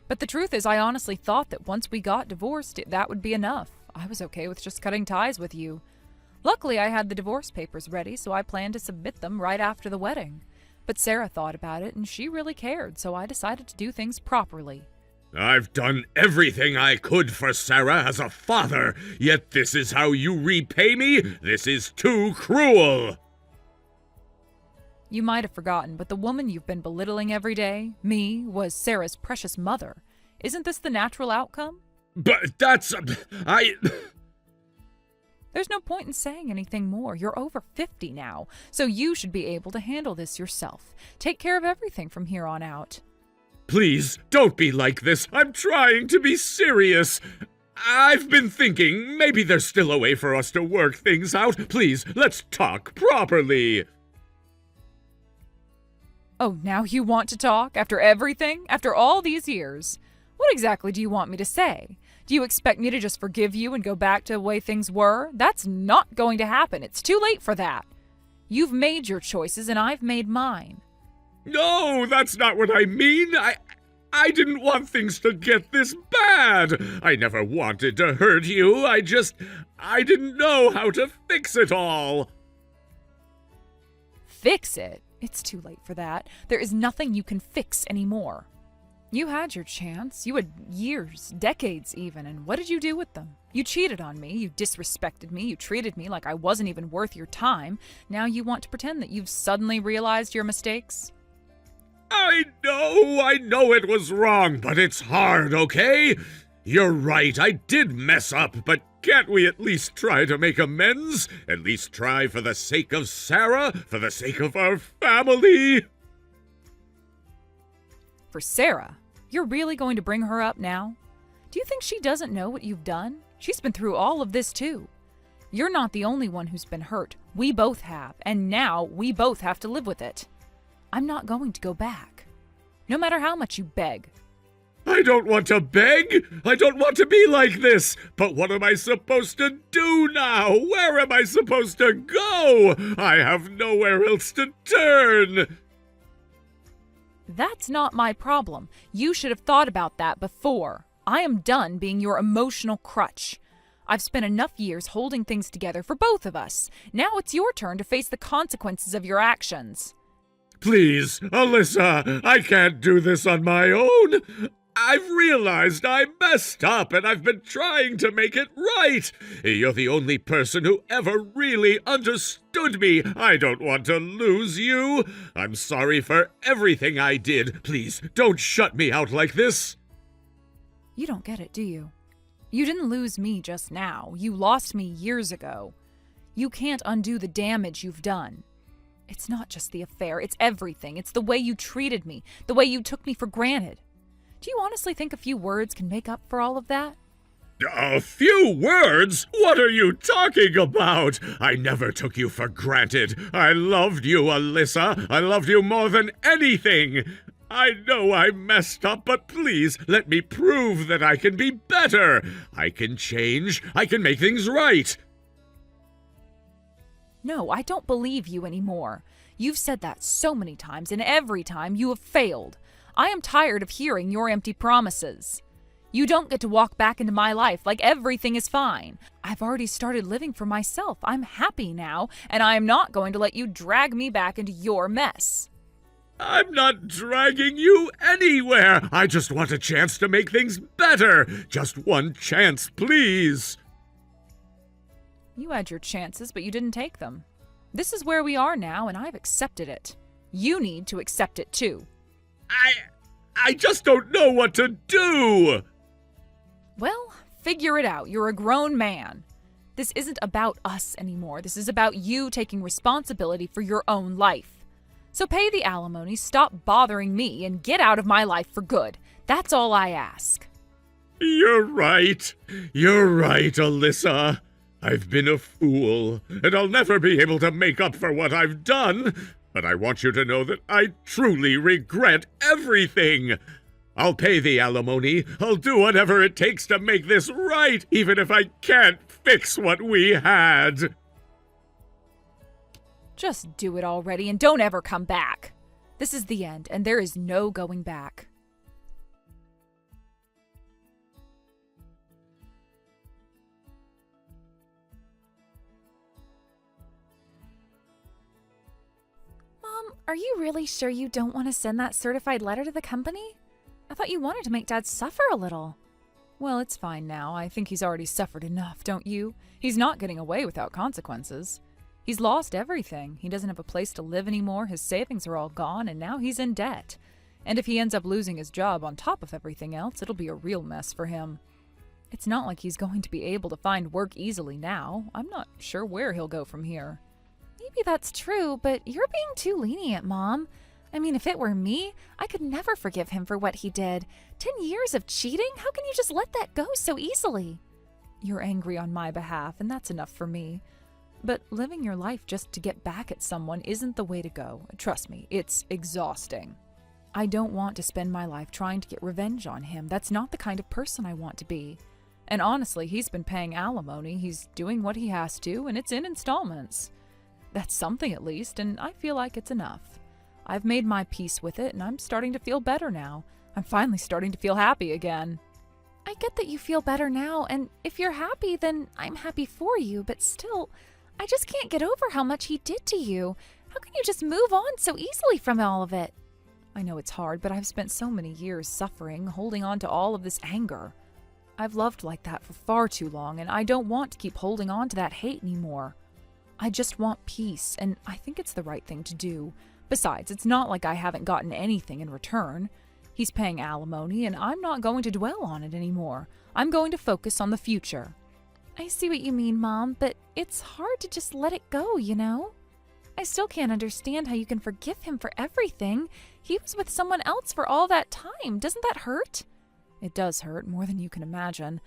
But the truth is, I honestly thought that once we got divorced, that would be enough. I was okay with just cutting ties with you. Luckily, I had the divorce papers ready, so I planned to submit them right after the wedding. But Sarah thought about it, and she really cared, so I decided to do things properly. I've done everything I could for Sarah as a father, yet this is how you repay me? This is too cruel! You might have forgotten, but the woman you've been belittling every day, me, was Sarah's precious mother. Isn't this the natural outcome? But that's... There's no point in saying anything more. You're over 50 now, so you should be able to handle this yourself. Take care of everything from here on out. Please, don't be like this. I'm trying to be serious. I've been thinking maybe there's still a way for us to work things out. Please, let's talk properly. Oh, now you want to talk? After everything? After all these years? What exactly do you want me to say? Do you expect me to just forgive you and go back to the way things were? That's not going to happen. It's too late for that. You've made your choices and I've made mine. No, that's not what I mean. I didn't want things to get this bad. I never wanted to hurt you. I didn't know how to fix it all. Fix it? It's too late for that. There is nothing you can fix anymore. You had your chance. You had years, decades even, and what did you do with them? You cheated on me, you disrespected me, you treated me like I wasn't even worth your time. Now you want to pretend that you've suddenly realized your mistakes? I know it was wrong, but it's hard, okay? You're right, I did mess up, but can't we at least try to make amends? At least try for the sake of Sarah, for the sake of our family? For Sarah? You're really going to bring her up now? Do you think she doesn't know what you've done? She's been through all of this too. You're not the only one who's been hurt. We both have, and now we both have to live with it. I'm not going to go back. No matter how much you beg. I don't want to beg. I don't want to be like this. But what am I supposed to do now? Where am I supposed to go? I have nowhere else to turn. That's not my problem. You should have thought about that before. I am done being your emotional crutch. I've spent enough years holding things together for both of us. Now it's your turn to face the consequences of your actions. Please, Alyssa, I can't do this on my own. I've realized I messed up and I've been trying to make it right. You're the only person who ever really understood me. I don't want to lose you. I'm sorry for everything I did. Please, don't shut me out like this. You don't get it, do you? You didn't lose me just now. You lost me years ago. You can't undo the damage you've done. It's not just the affair, it's everything. It's the way you treated me, the way you took me for granted. Do you honestly think a few words can make up for all of that? A few words? What are you talking about? I never took you for granted. I loved you, Alyssa. I loved you more than anything. I know I messed up, but please let me prove that I can be better. I can change. I can make things right. No, I don't believe you anymore. You've said that so many times, and every time you have failed. I am tired of hearing your empty promises. You don't get to walk back into my life like everything is fine. I've already started living for myself. I'm happy now, and I am not going to let you drag me back into your mess. I'm not dragging you anywhere. I just want a chance to make things better. Just one chance, please. You had your chances, but you didn't take them. This is where we are now, and I've accepted it. You need to accept it too. I just don't know what to do. Well, figure it out. You're a grown man. This isn't about us anymore. This is about you taking responsibility for your own life. So pay the alimony, stop bothering me, and get out of my life for good. That's all I ask. You're right. You're right, Alyssa. I've been a fool, and I'll never be able to make up for what I've done. But I want you to know that I truly regret everything. I'll pay the alimony. I'll do whatever it takes to make this right, even if I can't fix what we had. Just do it already and don't ever come back. This is the end, and there is no going back. Mom, are you really sure you don't want to send that certified letter to the company? I thought you wanted to make Dad suffer a little. Well, it's fine now. I think he's already suffered enough, don't you? He's not getting away without consequences. He's lost everything. He doesn't have a place to live anymore, his savings are all gone, and now he's in debt. And if he ends up losing his job on top of everything else, it'll be a real mess for him. It's not like he's going to be able to find work easily now. I'm not sure where he'll go from here. Maybe that's true, but you're being too lenient, Mom. I mean, if it were me, I could never forgive him for what he did. 10 years of cheating? How can you just let that go so easily? You're angry on my behalf, and that's enough for me. But living your life just to get back at someone isn't the way to go. Trust me, it's exhausting. I don't want to spend my life trying to get revenge on him. That's not the kind of person I want to be. And honestly, he's been paying alimony. He's doing what he has to, and it's in installments. That's something at least, and I feel like it's enough. I've made my peace with it, and I'm starting to feel better now. I'm finally starting to feel happy again. I get that you feel better now, and if you're happy, then I'm happy for you, but still, I just can't get over how much he did to you. How can you just move on so easily from all of it? I know it's hard, but I've spent so many years suffering, holding on to all of this anger. I've loved like that for far too long, and I don't want to keep holding on to that hate anymore. I just want peace, and I think it's the right thing to do. Besides, it's not like I haven't gotten anything in return. He's paying alimony, and I'm not going to dwell on it anymore. I'm going to focus on the future. I see what you mean, Mom, but it's hard to just let it go, you know? I still can't understand how you can forgive him for everything. He was with someone else for all that time. Doesn't that hurt? It does hurt, more than you can imagine.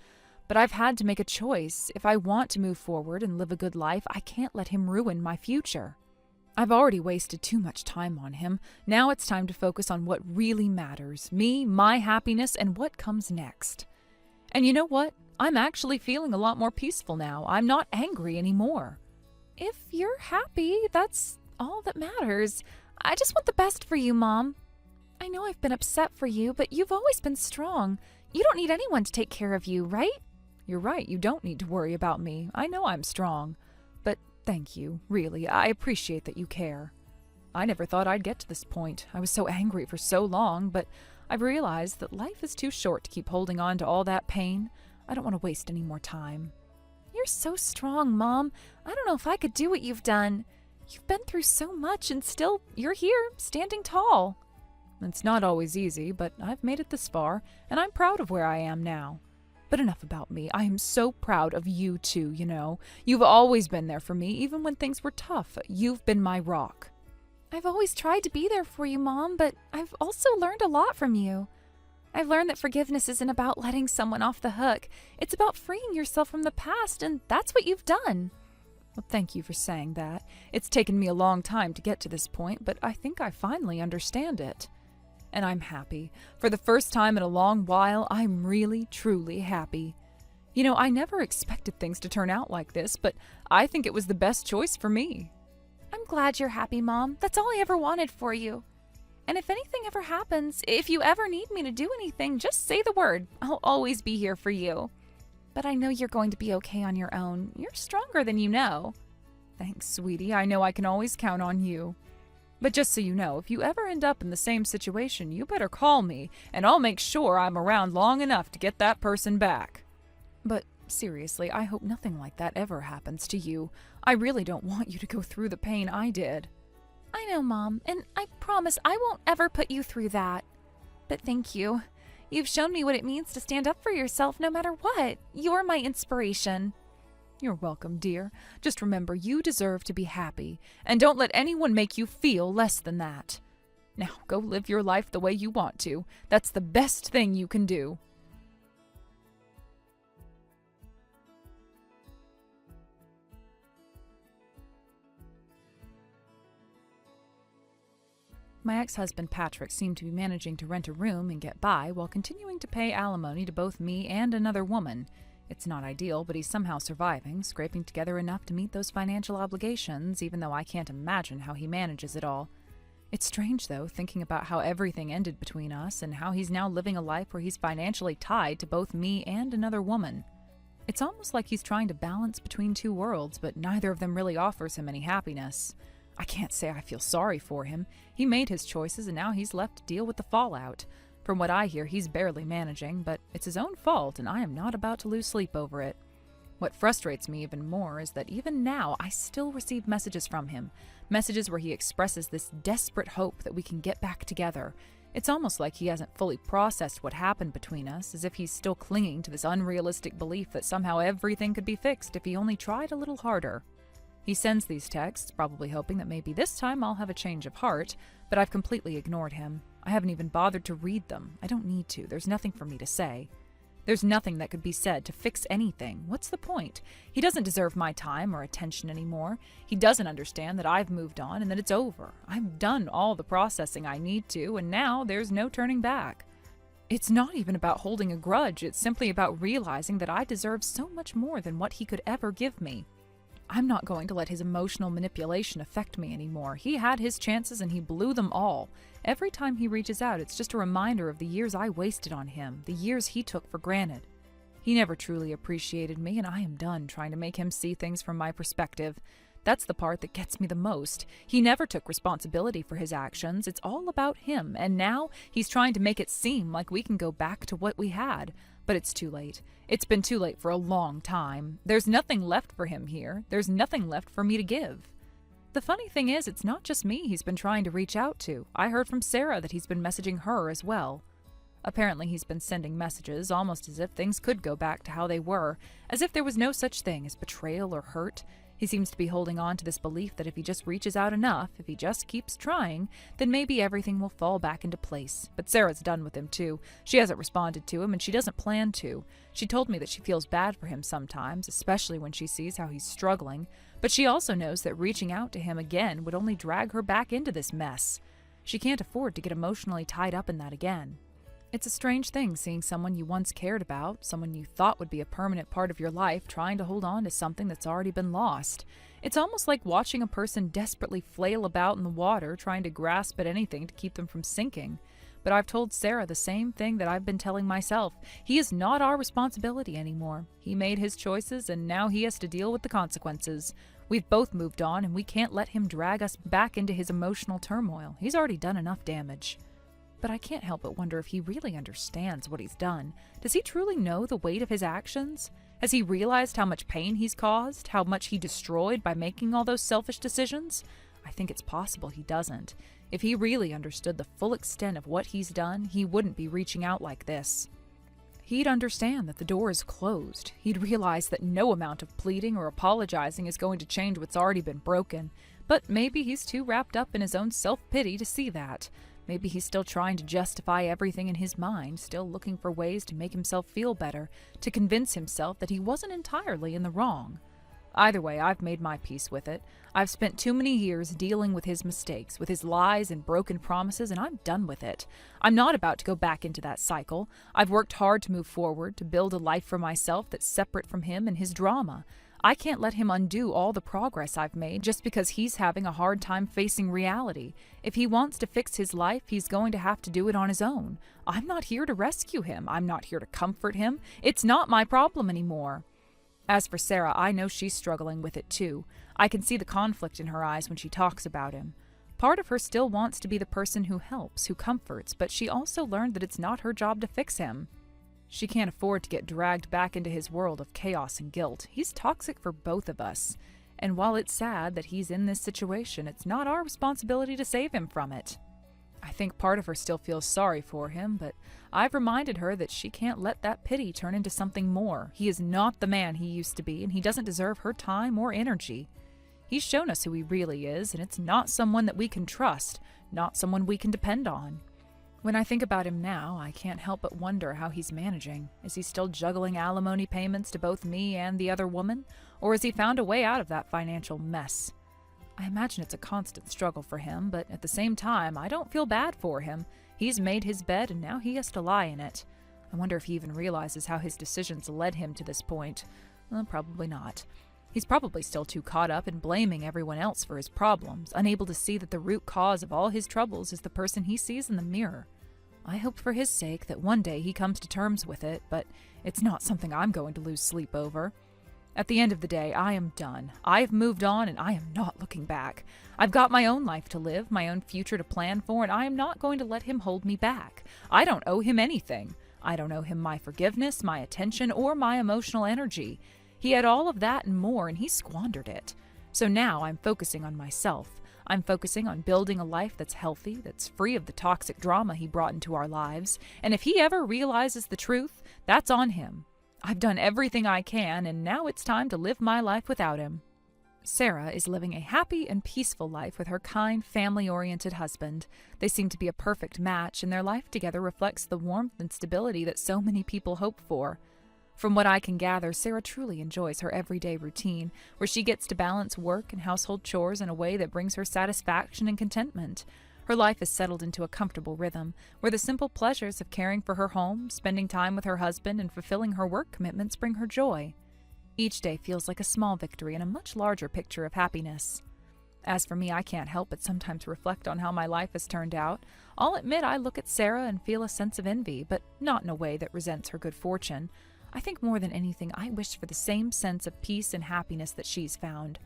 But I've had to make a choice. If I want to move forward and live a good life, I can't let him ruin my future. I've already wasted too much time on him. Now it's time to focus on what really matters. Me, my happiness, and what comes next. And you know what? I'm actually feeling a lot more peaceful now. I'm not angry anymore. If you're happy, that's all that matters. I just want the best for you, Mom. I know I've been upset for you, but you've always been strong. You don't need anyone to take care of you, right? You're right. You don't need to worry about me. I know I'm strong. But thank you, really. I appreciate that you care. I never thought I'd get to this point. I was so angry for so long, but I've realized that life is too short to keep holding on to all that pain. I don't want to waste any more time. You're so strong, Mom. I don't know if I could do what you've done. You've been through so much and still you're here, standing tall. It's not always easy, but I've made it this far, and I'm proud of where I am now. But enough about me. I am so proud of you too, you know. You've always been there for me, even when things were tough. You've been my rock. I've always tried to be there for you, Mom, but I've also learned a lot from you. I've learned that forgiveness isn't about letting someone off the hook. It's about freeing yourself from the past, and that's what you've done. Well, thank you for saying that. It's taken me a long time to get to this point, but I think I finally understand it. And I'm happy. For the first time in a long while, I'm really, truly happy. You know, I never expected things to turn out like this, but I think it was the best choice for me. I'm glad you're happy, Mom. That's all I ever wanted for you. And if anything ever happens, if you ever need me to do anything, just say the word. I'll always be here for you. But I know you're going to be okay on your own. You're stronger than you know. Thanks, sweetie. I know I can always count on you. But just so you know, if you ever end up in the same situation, you better call me, and I'll make sure I'm around long enough to get that person back. But seriously, I hope nothing like that ever happens to you. I really don't want you to go through the pain I did. I know, Mom, and I promise I won't ever put you through that. But thank you. You've shown me what it means to stand up for yourself no matter what. You're my inspiration. You're welcome, dear. Just remember, you deserve to be happy, and don't let anyone make you feel less than that. Now, go live your life the way you want to. That's the best thing you can do. My ex-husband Patrick seemed to be managing to rent a room and get by while continuing to pay alimony to both me and another woman. It's not ideal, but he's somehow surviving, scraping together enough to meet those financial obligations, even though I can't imagine how he manages it all. It's strange, though, thinking about how everything ended between us and how he's now living a life where he's financially tied to both me and another woman. It's almost like he's trying to balance between two worlds, but neither of them really offers him any happiness. I can't say I feel sorry for him. He made his choices and now he's left to deal with the fallout. From what I hear, he's barely managing, but it's his own fault and I am not about to lose sleep over it. What frustrates me even more is that even now I still receive messages from him. Messages where he expresses this desperate hope that we can get back together. It's almost like he hasn't fully processed what happened between us, as if he's still clinging to this unrealistic belief that somehow everything could be fixed if he only tried a little harder. He sends these texts, probably hoping that maybe this time I'll have a change of heart, but I've completely ignored him. I haven't even bothered to read them. I don't need to. There's nothing for me to say. There's nothing that could be said to fix anything. What's the point? He doesn't deserve my time or attention anymore. He doesn't understand that I've moved on and that it's over. I've done all the processing I need to, and now there's no turning back. It's not even about holding a grudge. It's simply about realizing that I deserve so much more than what he could ever give me. I'm not going to let his emotional manipulation affect me anymore. He had his chances and he blew them all. Every time he reaches out, it's just a reminder of the years I wasted on him, the years he took for granted. He never truly appreciated me, and I am done trying to make him see things from my perspective. That's the part that gets me the most. He never took responsibility for his actions. It's all about him, and now he's trying to make it seem like we can go back to what we had. But it's too late. It's been too late for a long time. There's nothing left for him here. There's nothing left for me to give. The funny thing is, it's not just me he's been trying to reach out to. I heard from Sarah that he's been messaging her as well. Apparently he's been sending messages almost as if things could go back to how they were, as if there was no such thing as betrayal or hurt. He seems to be holding on to this belief that if he just reaches out enough, if he just keeps trying, then maybe everything will fall back into place. But Sarah's done with him too. She hasn't responded to him, and she doesn't plan to. She told me that she feels bad for him sometimes, especially when she sees how he's struggling. But she also knows that reaching out to him again would only drag her back into this mess. She can't afford to get emotionally tied up in that again. It's a strange thing seeing someone you once cared about, someone you thought would be a permanent part of your life, trying to hold on to something that's already been lost. It's almost like watching a person desperately flail about in the water, trying to grasp at anything to keep them from sinking. But I've told Sarah the same thing that I've been telling myself. He is not our responsibility anymore. He made his choices, and now he has to deal with the consequences. We've both moved on, and we can't let him drag us back into his emotional turmoil. He's already done enough damage. But I can't help but wonder if he really understands what he's done. Does he truly know the weight of his actions? Has he realized how much pain he's caused, how much he destroyed by making all those selfish decisions? I think it's possible he doesn't. If he really understood the full extent of what he's done, he wouldn't be reaching out like this. He'd understand that the door is closed. He'd realize that no amount of pleading or apologizing is going to change what's already been broken. But maybe he's too wrapped up in his own self-pity to see that. Maybe he's still trying to justify everything in his mind, still looking for ways to make himself feel better, to convince himself that he wasn't entirely in the wrong. Either way, I've made my peace with it. I've spent too many years dealing with his mistakes, with his lies and broken promises, and I'm done with it. I'm not about to go back into that cycle. I've worked hard to move forward, to build a life for myself that's separate from him and his drama. I can't let him undo all the progress I've made just because he's having a hard time facing reality. If he wants to fix his life, he's going to have to do it on his own. I'm not here to rescue him. I'm not here to comfort him. It's not my problem anymore. As for Sarah, I know she's struggling with it too. I can see the conflict in her eyes when she talks about him. Part of her still wants to be the person who helps, who comforts, but she also learned that it's not her job to fix him. She can't afford to get dragged back into his world of chaos and guilt. He's toxic for both of us. And while it's sad that he's in this situation, it's not our responsibility to save him from it. I think part of her still feels sorry for him, but I've reminded her that she can't let that pity turn into something more. He is not the man he used to be, and he doesn't deserve her time or energy. He's shown us who he really is, and it's not someone that we can trust, not someone we can depend on. When I think about him now, I can't help but wonder how he's managing. Is he still juggling alimony payments to both me and the other woman, or has he found a way out of that financial mess? I imagine it's a constant struggle for him, but at the same time, I don't feel bad for him. He's made his bed, and now he has to lie in it. I wonder if he even realizes how his decisions led him to this point. Well, probably not. He's probably still too caught up in blaming everyone else for his problems, unable to see that the root cause of all his troubles is the person he sees in the mirror. I hope for his sake that one day he comes to terms with it, but it's not something I'm going to lose sleep over. At the end of the day, I am done. I've moved on, and I am not looking back. I've got my own life to live, my own future to plan for, and I am not going to let him hold me back. I don't owe him anything. I don't owe him my forgiveness, my attention, or my emotional energy. He had all of that and more, and he squandered it. So now I'm focusing on myself. I'm focusing on building a life that's healthy, that's free of the toxic drama he brought into our lives, and if he ever realizes the truth, that's on him. I've done everything I can, and now it's time to live my life without him. Sarah is living a happy and peaceful life with her kind, family-oriented husband. They seem to be a perfect match, and their life together reflects the warmth and stability that so many people hope for. From what I can gather, Sarah truly enjoys her everyday routine, where she gets to balance work and household chores in a way that brings her satisfaction and contentment. Her life is settled into a comfortable rhythm, where the simple pleasures of caring for her home, spending time with her husband, and fulfilling her work commitments bring her joy. Each day feels like a small victory in a much larger picture of happiness. As for me, I can't help but sometimes reflect on how my life has turned out. I'll admit I look at Sarah and feel a sense of envy, but not in a way that resents her good fortune. I think more than anything, I wish for the same sense of peace and happiness that she's found.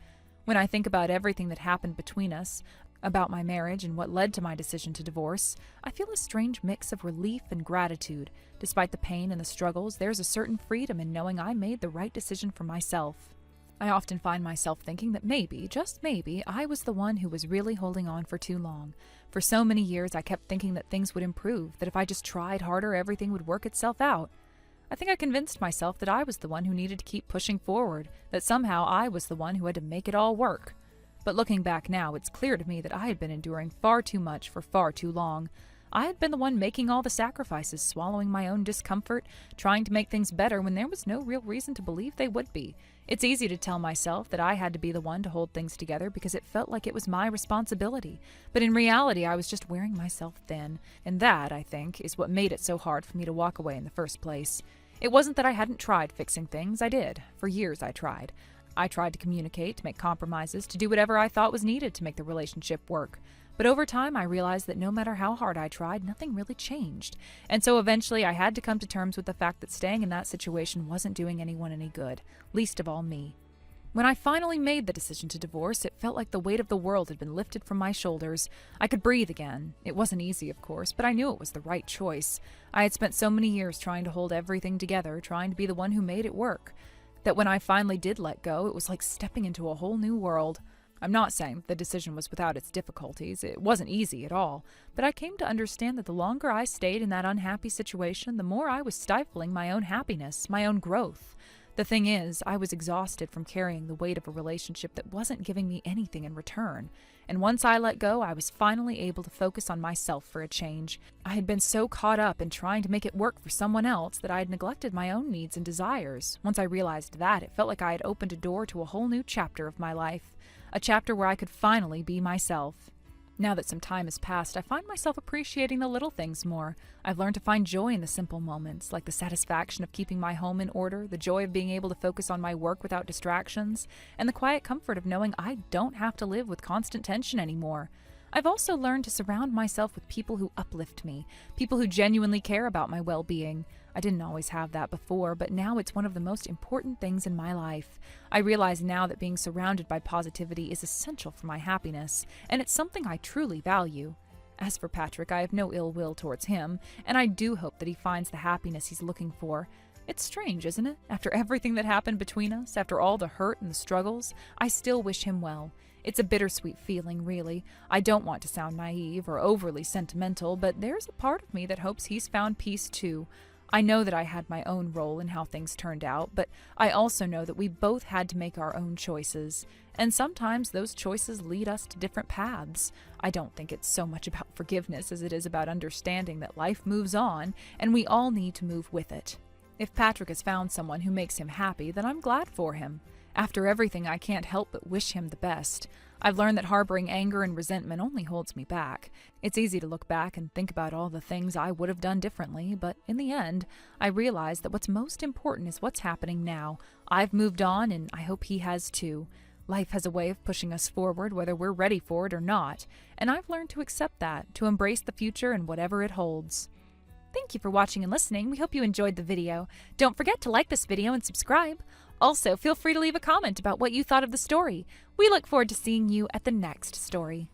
When I think about everything that happened between us, about my marriage and what led to my decision to divorce, I feel a strange mix of relief and gratitude. Despite the pain and the struggles, there's a certain freedom in knowing I made the right decision for myself. I often find myself thinking that maybe, just maybe, I was the one who was really holding on for too long. For so many years, I kept thinking that things would improve, that if I just tried harder, everything would work itself out. I think I convinced myself that I was the one who needed to keep pushing forward, that somehow I was the one who had to make it all work. But looking back now, it's clear to me that I had been enduring far too much for far too long. I had been the one making all the sacrifices, swallowing my own discomfort, trying to make things better when there was no real reason to believe they would be. It's easy to tell myself that I had to be the one to hold things together because it felt like it was my responsibility. But in reality, I was just wearing myself thin. And that, I think, is what made it so hard for me to walk away in the first place. It wasn't that I hadn't tried fixing things. I did. For years, I tried. I tried to communicate, to make compromises, to do whatever I thought was needed to make the relationship work. But over time, I realized that no matter how hard I tried, nothing really changed. And so eventually, I had to come to terms with the fact that staying in that situation wasn't doing anyone any good, least of all me. When I finally made the decision to divorce, it felt like the weight of the world had been lifted from my shoulders. I could breathe again. It wasn't easy, of course, but I knew it was the right choice. I had spent so many years trying to hold everything together, trying to be the one who made it work, that when I finally did let go, it was like stepping into a whole new world. I'm not saying the decision was without its difficulties. It wasn't easy at all. But I came to understand that the longer I stayed in that unhappy situation, the more I was stifling my own happiness, my own growth. The thing is, I was exhausted from carrying the weight of a relationship that wasn't giving me anything in return. And once I let go, I was finally able to focus on myself for a change. I had been so caught up in trying to make it work for someone else that I had neglected my own needs and desires. Once I realized that, it felt like I had opened a door to a whole new chapter of my life. A chapter where I could finally be myself. Now that some time has passed, I find myself appreciating the little things more. I've learned to find joy in the simple moments, like the satisfaction of keeping my home in order, the joy of being able to focus on my work without distractions, and the quiet comfort of knowing I don't have to live with constant tension anymore. I've also learned to surround myself with people who uplift me, people who genuinely care about my well-being. I didn't always have that before, but now it's one of the most important things in my life. I realize now that being surrounded by positivity is essential for my happiness, and it's something I truly value. As for Patrick, I have no ill will towards him, and I do hope that he finds the happiness he's looking for. It's strange, isn't it? After everything that happened between us, after all the hurt and the struggles, I still wish him well. It's a bittersweet feeling, really. I don't want to sound naive or overly sentimental, but there's a part of me that hopes he's found peace too. I know that I had my own role in how things turned out, but I also know that we both had to make our own choices. And sometimes those choices lead us to different paths. I don't think it's so much about forgiveness as it is about understanding that life moves on, and we all need to move with it. If Patrick has found someone who makes him happy, then I'm glad for him. After everything, I can't help but wish him the best. I've learned that harboring anger and resentment only holds me back. It's easy to look back and think about all the things I would have done differently, but in the end, I realize that what's most important is what's happening now. I've moved on, and I hope he has too. Life has a way of pushing us forward, whether we're ready for it or not, and I've learned to accept that, to embrace the future and whatever it holds. Thank you for watching and listening. We hope you enjoyed the video. Don't forget to like this video and subscribe. Also, feel free to leave a comment about what you thought of the story. We look forward to seeing you at the next story.